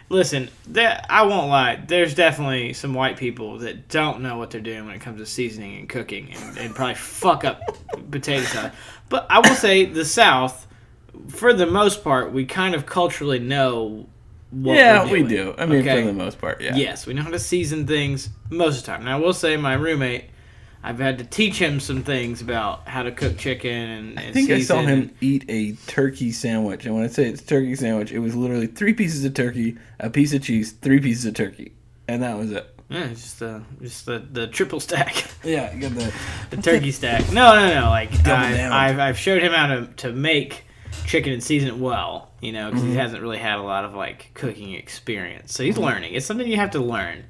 Listen, I won't lie. There's definitely some white people that don't know what they're doing when it comes to seasoning and cooking, and probably fuck up potato salad. But I will say, the South, for the most part, we kind of culturally know what Yeah, we're we doing. do. I mean, Okay? for the most part, yeah. Yes, we know how to season things most of the time. Now, I will say my roommate, I've had to teach him some things about how to cook chicken and I think I saw season him and- eat a turkey sandwich. And when I say it's turkey sandwich, it was literally 3 pieces of turkey, a piece of cheese, 3 pieces of turkey. And that was it. Yeah, it's just the triple stack. Yeah, you got The turkey stack. No. Like Double down. I've showed him how to make chicken and season it well. Because he hasn't really had a lot of like cooking experience, so he's learning. It's something you have to learn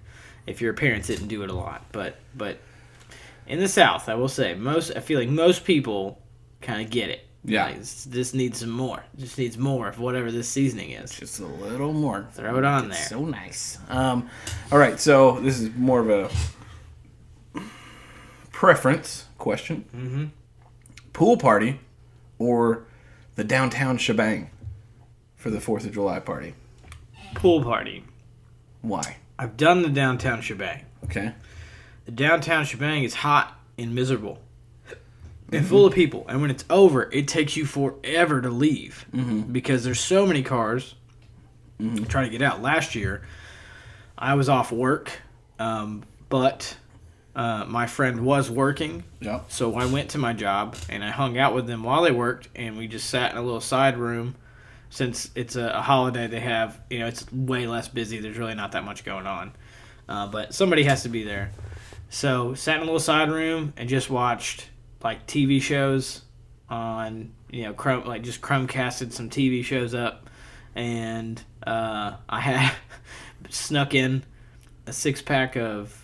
if your parents didn't do it a lot. But in the South, I will say I feel like most people kind of get it. Yeah. Like, this needs some more. Just needs more of whatever this seasoning is. just a little more. Throw it on there. So nice. All right, so this is more of a preference question. Mm-hmm. Pool party or the downtown shebang for the 4th of July party? Pool party. Why? I've done the downtown shebang. Okay. The downtown shebang is hot and miserable and full of people. And when it's over, it takes you forever to leave because there's so many cars trying to get out. Last year, I was off work, but my friend was working. Yep. So I went to my job and I hung out with them while they worked, and we just sat in a little side room. Since it's a holiday, they have, it's way less busy. There's really not that much going on. But somebody has to be there. So sat in a little side room and just watched like TV shows on, Chrome, like just Chromecasted some TV shows up. And I had snuck in a 6-pack of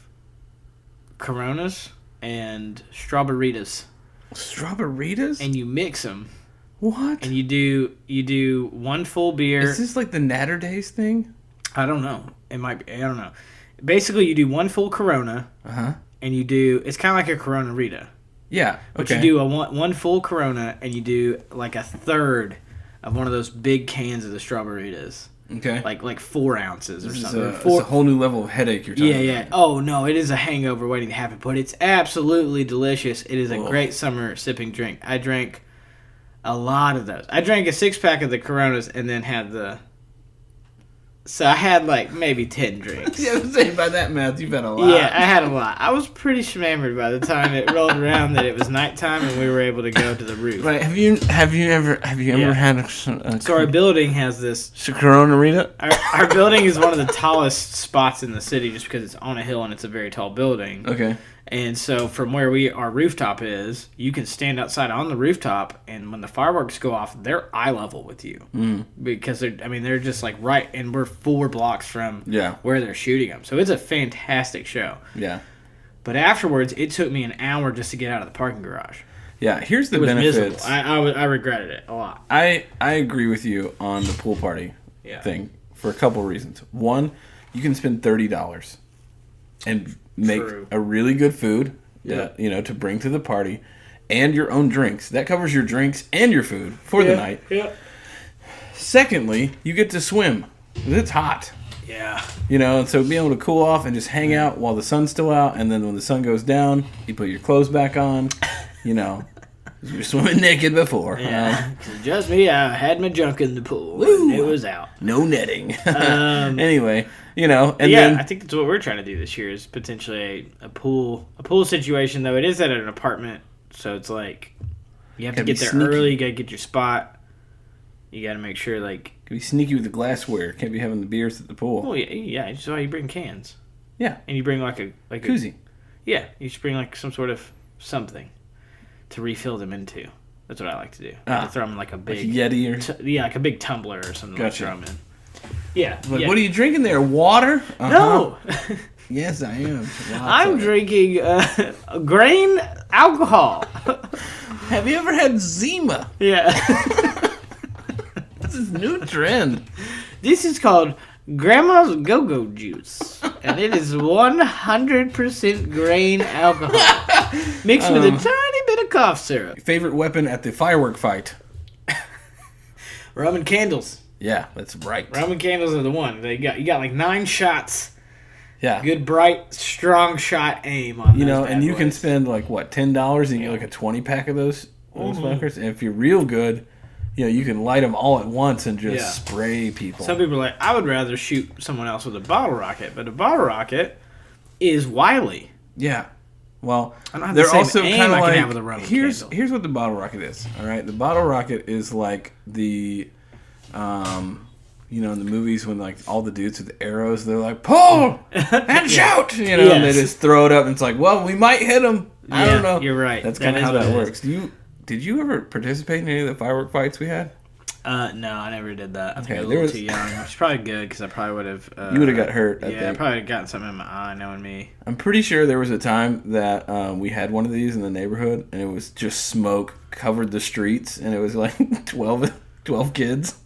Coronas and Strawberritas. Strawberritas? And you mix them. What? And you do one full beer. Is this like the Natter Days thing? I don't know. It might be. I don't know. Basically, you do one full Corona, and you do. It's kind of like a Corona Rita, Yeah. but Okay. you do one full Corona, and you do like a third of one of those big cans of the Strawberritas, Okay. like 4 ounces or This is something. it's a whole new level of headache you're talking Yeah. about. Oh no, it is a hangover waiting to happen, but it's absolutely delicious. It is a Whoa. great summer sipping drink. I drank a lot of those. I drank a 6-pack of the Coronas and then had the. So I had like maybe 10 drinks. Yeah, I was saying by that math, you've had a lot. Yeah, I had a lot. I was pretty shammered by the time it rolled around that it was nighttime and we were able to go to the roof. Right. Have you ever Yeah. had a So our building has this. Corona Rita? Our building is one of the tallest spots in the city just because it's on a hill and it's a very tall building. Okay. And so from where our rooftop is, you can stand outside on the rooftop, and when the fireworks go off, they're eye level with you. Because they're just like right, and we're 4 blocks from where they're shooting them. So it's a fantastic show. Yeah. But afterwards, it took me an hour just to get out of the parking garage. Yeah, here's the It was benefits. miserable. I regretted it a lot. I agree with you on the pool party thing for a couple reasons. One, you can spend $30 and make a really good food to bring to the party, and your own drinks. That covers your drinks and your food for the night. Yeah. Secondly, you get to swim. It's hot. Yeah. And so being able to cool off and just hang out while the sun's still out, and then when the sun goes down, you put your clothes back on. You're swimming naked before. Yeah. Just me, I had my junk in the pool. And it was out. No netting. Anyway, and then I think that's what we're trying to do this year is potentially a pool situation. Though it is at an apartment, so it's like you have to get there early. You gotta get your spot. You gotta make sure can be sneaky with the glassware. Can't be having the beers at the pool. Oh yeah. So you bring cans. Yeah, and you bring like a koozie. You should bring like some sort of something to refill them into. That's what I like to do. I like to throw them in like a big Yeti like a big tumbler or something. Gotcha. Like throw them in. Yeah. What are you drinking there? Water? No. Yes, I am. I'm drinking grain alcohol. Have you ever had Zima? Yeah. This is a new trend. This is called Grandma's Go-Go Juice, and it is 100% grain alcohol mixed with a tiny bit of cough syrup. Favorite weapon at the firework fight? Roman candles. Yeah, that's right. Roman candles are the one. You got like 9 shots. Yeah. Good, bright, strong shot aim on those and you boys. can spend $10 and you get like a 20 pack of those fuckers. And if you're real good, you can light them all at once and just spray people. Some people are like, I would rather shoot someone else with a bottle rocket, but a bottle rocket is wily. Yeah. Well, I don't have they're the same also aim kind of I can like have with a Roman here's candle. what the bottle rocket is. All right, the bottle rocket is like the, in the movies when all the dudes with the arrows, they're like pull and shoot, and they just throw it up and it's like, well, we might hit them. I don't know. You're right. That's kind of how that works. Did you ever participate in any of the firework fights we had? No, I never did that. I think I was a little too young, which is probably good because I probably would have. You would have got hurt. I I think. probably gotten something in my eye, knowing me. I'm pretty sure there was a time that we had one of these in the neighborhood, and it was just smoke covered the streets, and it was like 12 kids.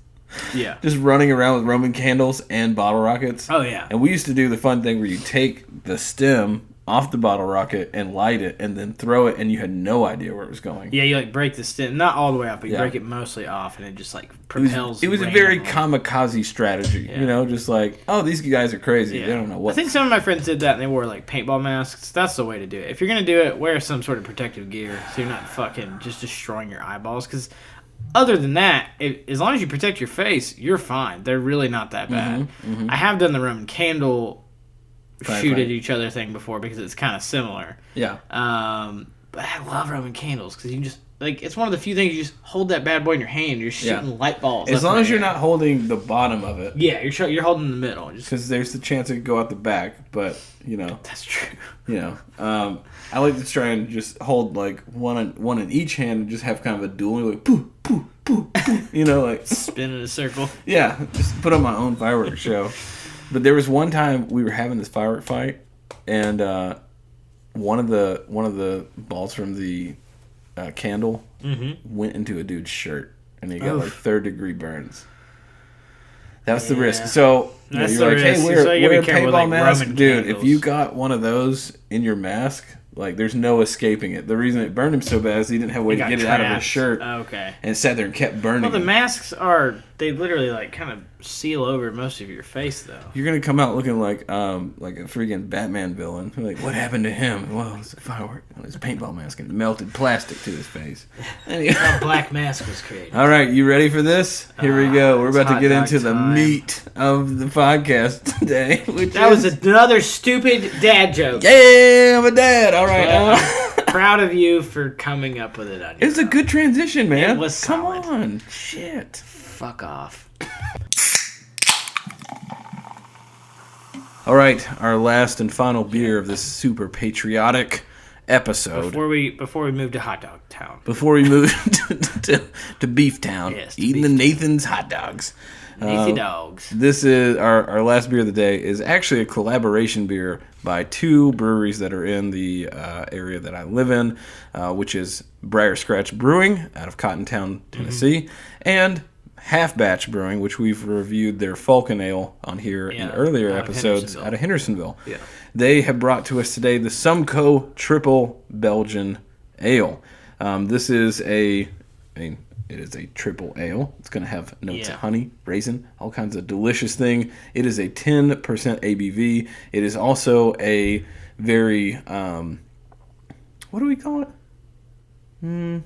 Yeah. Just running around with Roman candles and bottle rockets. Oh, yeah. And we used to do the fun thing where you take the stem off the bottle rocket and light it and then throw it, and you had no idea where it was going. Yeah, you break the stem, not all the way off, but you break it mostly off, and it just propels. It was a very kamikaze strategy, just these guys are crazy. Yeah. They don't know what. I think some of my friends did that, and they wore paintball masks. That's the way to do it. If you're gonna do it, wear some sort of protective gear so you're not fucking just destroying your eyeballs. Because other than that, as long as you protect your face, you're fine. They're really not that bad. Mm-hmm. I have done the Roman candle shoot at each other thing before because it's kind of similar. Yeah. But I love Roman candles because you can just it's one of the few things you just hold that bad boy in your hand. You're shooting light balls. As long as you're not holding the bottom of it. Yeah, you're holding the middle. Because there's the chance it could go out the back, but that's true. I like to try and just hold one in each hand and just have kind of a duel, poo poo poo poo. Spin in a circle. Yeah, just put on my own fireworks show. But there was one time we were having this firework fight, and one of the balls from the candle went into a dude's shirt, and he got 3rd-degree burns. That was the risk. So you're like, hey, wear a paintball mask, dude. If you got one of those in your mask, there's no escaping it. The reason it burned him so bad is he didn't have a way to get it out of his shirt. Okay. And it sat there and kept burning. Well, the masks they literally kind of seal over most of your face, though. You're gonna come out looking like a freaking Batman villain. You're like, what happened to him? Well, it's a firework on his paintball mask and melted plastic to his face. Anyway. A black mask was created. All right, you ready for this? Here we go. We're about to get into the meat of the podcast today. That was another stupid dad joke. Yeah, I'm a dad. All right. Proud of you for coming up with it on your It was a good transition, man. It was solid. Come on. Shit. Fuck off. All right, our last and final beer of this super patriotic episode. Before we move to Hot Dog Town. Before we move to Beef Town. Yes, eating the Nathan's hot dogs. Easy dogs. This is our last beer of the day is actually a collaboration beer by two breweries that are in the area that I live in, which is Briar Scratch Brewing out of Cottontown, Tennessee, and Half Batch Brewing, which we've reviewed their Falcon Ale on here in earlier episodes out of Hendersonville. Yeah. They have brought to us today the Sumco Triple Belgian Ale. This is it is a triple ale. It's going to have notes of honey, raisin, all kinds of delicious thing. It is a 10% ABV. It is also a very, what do we call it?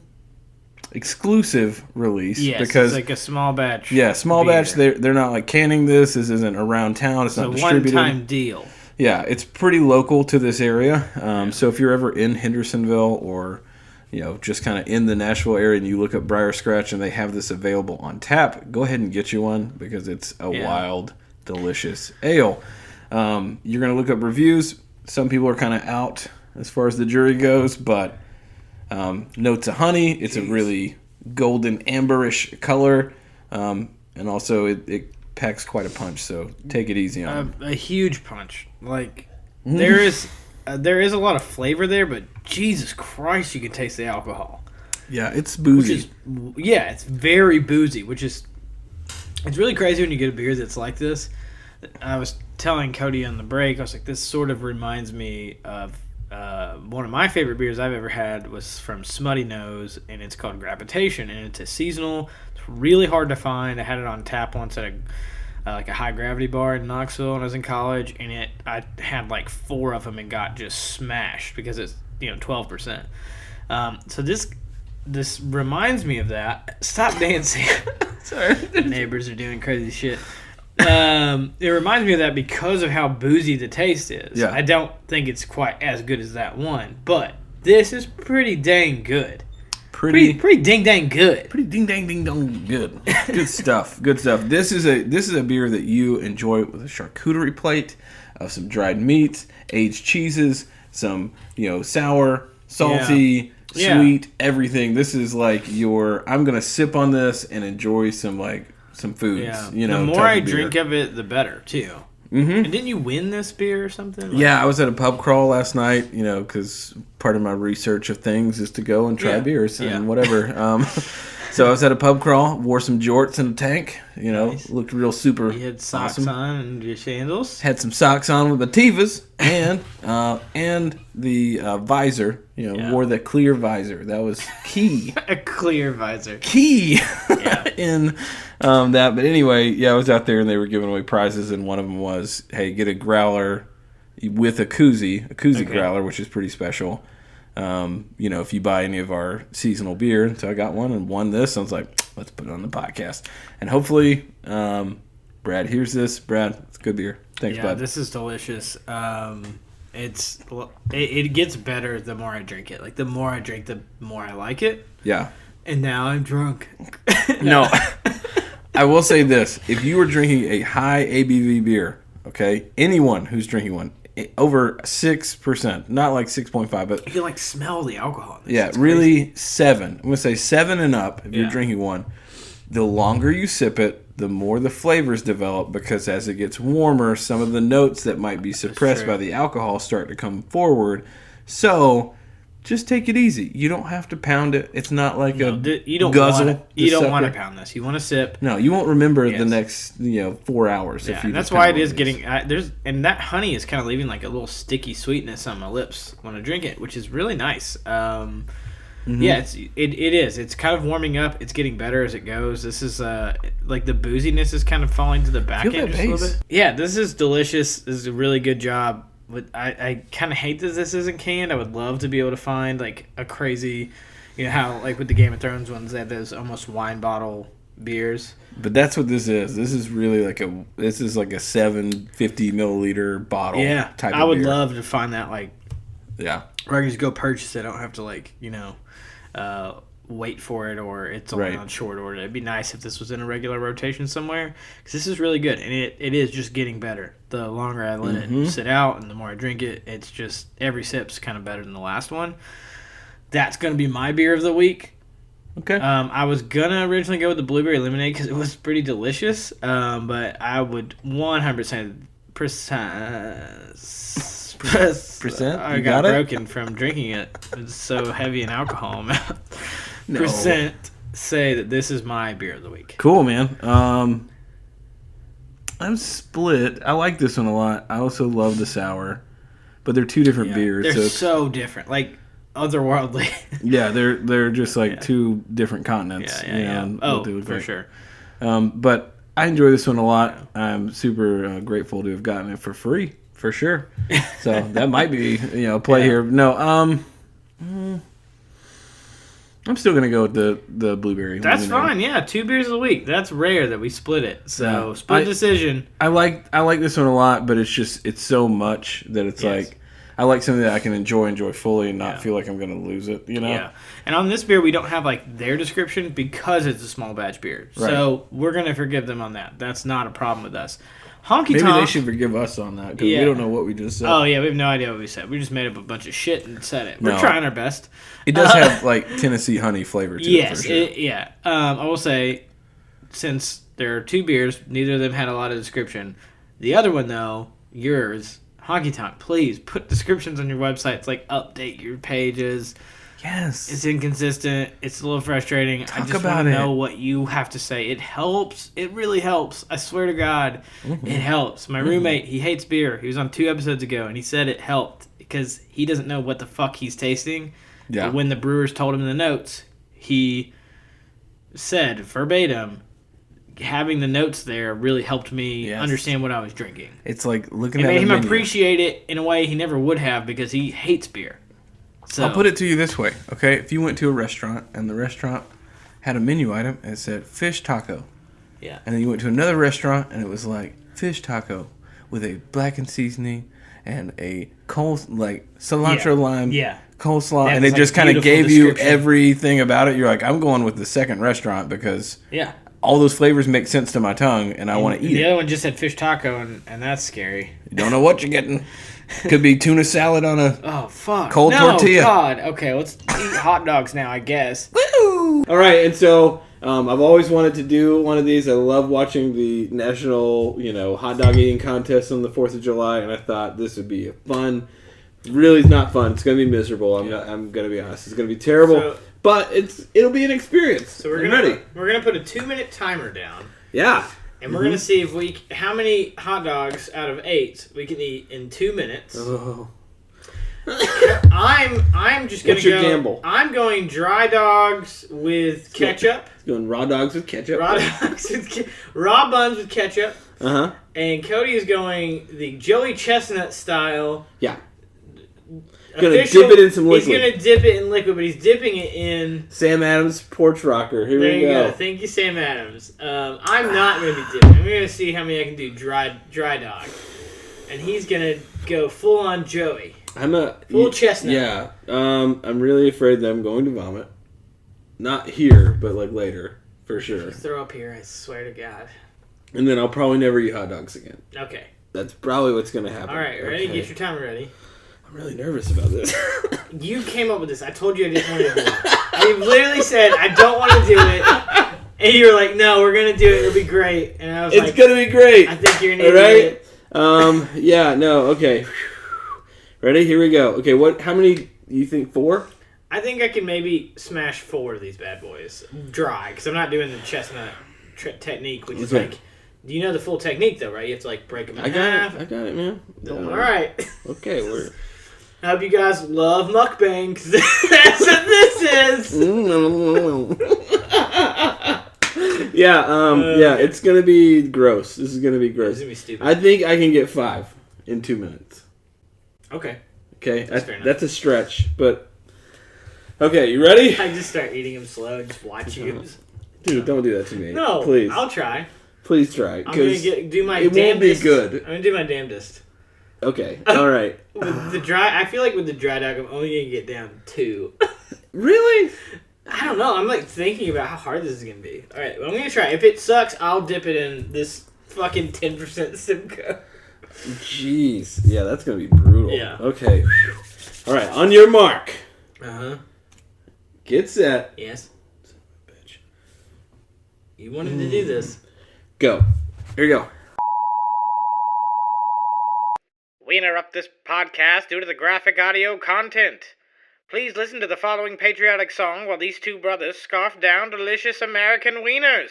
Exclusive release. Yes, because it's like a small batch. Yeah, small batch. They're not like canning this. This isn't around town. It's not distributed. It's a one-time deal. Yeah, it's pretty local to this area. So if you're ever in Hendersonville or just kind of in the Nashville area and you look up Briar Scratch and they have this available on tap, go ahead and get you one because it's a wild, delicious ale. You're going to look up reviews. Some people are kind of out as far as the jury goes, but notes of honey. It's a really golden amberish color, and also it packs quite a punch, so take it easy on it. A huge punch. Like, there is a lot of flavor there, but Jesus Christ, you can taste the alcohol. Yeah, it's boozy. It's very boozy, it's really crazy when you get a beer that's like this. I was telling Cody on the break, I was like, this sort of reminds me of one of my favorite beers I've ever had was from Smutty Nose, and it's called Gravitation, and it's a seasonal. It's really hard to find. I had it on tap once at a high gravity bar in Knoxville when I was in college, and I had like 4 of them and got just smashed because it's 12%. So this reminds me of that. Stop dancing. Sorry, the neighbors are doing crazy shit. It reminds me of that because of how boozy the taste is. Yeah. I don't think it's quite as good as that one, but this is pretty dang good. Pretty ding dang good. Pretty ding dang ding dong good. Good stuff. Good stuff. This is a beer that you enjoy with a charcuterie plate of some dried meats, aged cheeses, some sour, salty, sweet, everything. This is like I'm gonna sip on this and enjoy some foods. Yeah. The more I drink of it, the better too. Mm-hmm. And didn't you win this beer or something? Yeah, I was at a pub crawl last night, because part of my research of things is to go and try beers and whatever. So I was at a pub crawl, wore some jorts in a tank, Nice. Looked real super You had socks awesome. on and your sandals? Had some socks on with my Tevas and the visor, wore the clear visor. That was key. A clear visor. Key in that. But anyway, I was out there and they were giving away prizes, and one of them was, hey, get a growler with a koozie growler, which is pretty special. If you buy any of our seasonal beer. So I got one and won this. I was like, let's put it on the podcast. And hopefully Brad hears this. Brad, it's good beer. Thanks, bud. This is delicious. It gets better the more I drink it. Like, the more I drink, the more I like it. Yeah. And now I'm drunk. No. I will say this. If you were drinking a high ABV beer, okay, anyone who's drinking one, over 6%, not like 6.5, but... You can, smell the alcohol. It's really crazy. 7. I'm going to say 7 and up if you're drinking one. The longer you sip it, the more the flavors develop, because as it gets warmer, some of the notes that might be suppressed by the alcohol start to come forward. So... just take it easy. You don't have to pound it. It's not like you don't guzzle. You don't want to pound this. You want to sip. No, you won't remember the next 4 hours. Yeah, if you that's why it is getting and that honey is kind of leaving like a little sticky sweetness on my lips when I drink it, which is really nice. Yeah, it is. It's kind of warming up. It's getting better as it goes. This is like the booziness is kind of falling to the back end just a little bit. Yeah, this is delicious. This is a really good job. But I kind of hate that this isn't canned. I would love to be able to find like a crazy, how like with the Game of Thrones ones they have those almost wine bottle beers. But that's what this is. This is really like a 750 milliliter bottle. Yeah, type of I would beer. love to find that where I can just go purchase it. I don't have to wait for it, or it's only on short order. It'd be nice if this was in a regular rotation somewhere, because this is really good, and it is just getting better. The longer I let it sit out and the more I drink it, it's just every sip's kind of better than the last one. That's going to be my beer of the week. Okay. I was gonna originally go with the blueberry lemonade because it was pretty delicious. But I would 100% Percent? I You got got it? broken from drinking it. It's so heavy in alcohol. No. Percent say that this is my beer of the week. Cool, man. I'm split. I like this one a lot. I also love the sour, but they're two different beers. They're so different, like otherworldly. Yeah, they're just like two different continents. Yeah. Oh, for sure. But I enjoy this one a lot. I'm super grateful to have gotten it for free, for sure. So that might be a play here. No, I'm still gonna go with the blueberry. That's fine. Yeah, 2 beers a week. That's rare that we split it. So Yeah. split decision. I like this one a lot, but it's so much that it's like I like something that I can enjoy fully and not feel like I'm gonna lose it. Yeah. And on this beer, we don't have like their description because it's a small batch beer. Right. So we're gonna forgive them on that. That's not a problem with us. Honky Maybe Tonk. they should forgive us on that because we don't know what we just said. Oh yeah, we have no idea what we said. We just made up a bunch of shit and said it. We're No. trying our best. It does have like Tennessee honey flavor to it. Yes, For sure. yeah. I will say, since there are 2 beers, neither of them had a lot of description. The other one though, yours, Honky Tonk, please put descriptions on your websites. Like update your pages. Yes. It's inconsistent. It's a little frustrating. I just about want to it. know what you have to say. It helps. It really helps. I swear to God, it helps. My roommate, he hates beer. He was on 2 episodes ago, and he said it helped because he doesn't know what the fuck he's tasting. Yeah. But when the brewers told him in the notes, he said verbatim, having the notes there really helped me understand what I was drinking. It's like looking It at made a him menu. appreciate it in a way he never would have because he hates beer. So, I'll put it to you this way, okay? If you went to a restaurant and the restaurant had a menu item and it said fish taco, yeah. and then you went to another restaurant and it was like fish taco with a blackened seasoning and a cilantro lime coleslaw, That and is, it just like, kind of beautiful gave you description. everything about it. You're like, I'm going with the second restaurant because all those flavors make sense to my tongue and I want to eat The it. other one just said fish taco, and that's scary. You don't know what you're getting. Could be tuna salad on a Oh, fuck. cold tortilla. God. Okay, let's eat hot dogs now, I guess. All right, and so I've always wanted to do one of these. I love watching the national, hot dog eating contest on the 4th of July, and I thought this would be fun. Really, it's not fun. It's going to be miserable. I'm going to be honest. It's going to be terrible, but it'll be an experience. So we're gonna put a 2-minute timer down. Yeah. And we're gonna see if how many hot dogs out of 8 we can eat in 2 minutes. Oh. I'm just gonna What's your gamble? I'm going dry dogs with ketchup. Going raw dogs with ketchup. Raw buns with ketchup. Uh-huh. And Cody is going the Joey Chestnut style. Yeah. Gonna dip it in some liquid. He's gonna dip it in liquid, but he's dipping it in Sam Adams Porch Rocker. Here There we you go. go. Thank you, Sam Adams. I'm not going to be dipping. I'm going to see how many I can do dry dog. And he's going to go full on Joey. Full chestnut. Yeah. I'm really afraid that I'm going to vomit. Not here, but like later, for sure. Throw up here, I swear to God. And then I'll probably never eat hot dogs again. Okay. That's probably what's going to happen. All right, ready? Okay. Get your timer ready. I'm really nervous about this. You came up with this. I told you I didn't want to do it. I literally said, I don't want to do it. And you were like, no, we're going to do it. It'll be great. And I was like, it's going to be great. I think you're an All idiot. right? Yeah, no, okay. Ready? Here we go. Okay, how many, you think 4? I think I can maybe smash 4 of these bad boys. Dry, because I'm not doing the chestnut technique, which is like, you know the full technique though, right? You have to like break them in half. I got it, man. All right. Okay, we're... I hope you guys love mukbang, 'cause that's what this is. Yeah, it's gonna be gross. This is gonna be gross. This is gonna be stupid. I think I can get 5 in 2 minutes. Okay. Okay, That's fair enough. that's a stretch, but okay, you ready? I just start eating them slow and just watch you. Dude, don't do that to me. No, please. I'll try. Please try. I'm gonna do my it damnedest. won't be good. I'm gonna do my damnedest. Okay, all right. With the dry, I feel like with the dry dog, I'm only gonna get down 2. Really? I don't know. I'm like thinking about how hard this is gonna be. All right, well, I'm gonna try. If it sucks, I'll dip it in this fucking 10% Simcoe. Jeez. Yeah, that's gonna be brutal. Yeah. Okay. All right, on your mark. Uh huh. Get set. Yes. You wanted to do this. Go. Here you go. We interrupt this podcast due to the graphic audio content. Please listen to the following patriotic song while these two brothers scarf down delicious American wieners.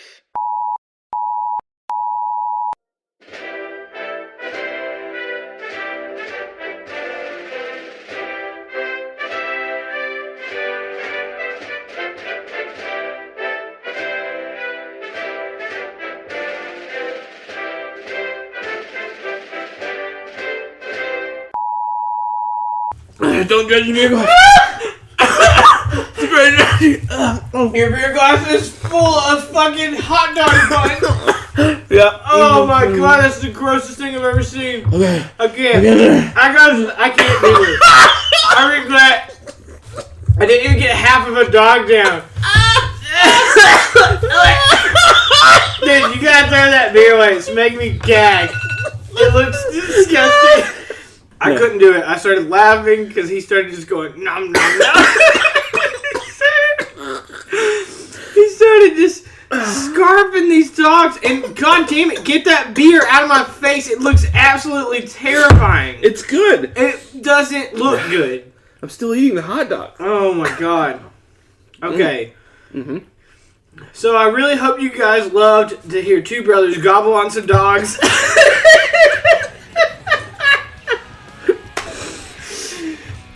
Don't judge me. Your beer glass is full of fucking hot dog buns. Yeah. Oh my god, that's the grossest thing I've ever seen. Okay. I can't do this. I regret. I didn't even get half of a dog down. Dude, you gotta throw that beer away. It's making me gag. It looks disgusting. I couldn't do it. I started laughing because he started just going nom nom nom. He started just scarfing these dogs, and god damn it, get that beer out of my face. It looks absolutely terrifying. It's good. It doesn't look good. I'm still eating the hot dog. Oh my god. Okay. Mm-hmm. So I really hope you guys loved to hear two brothers gobble on some dogs.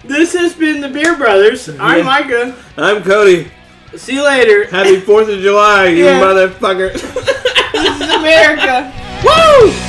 This has been the Beer Brothers. I'm Micah. I'm Cody. See you later. Happy 4th of July, you Yeah. motherfucker. This is America. Woo!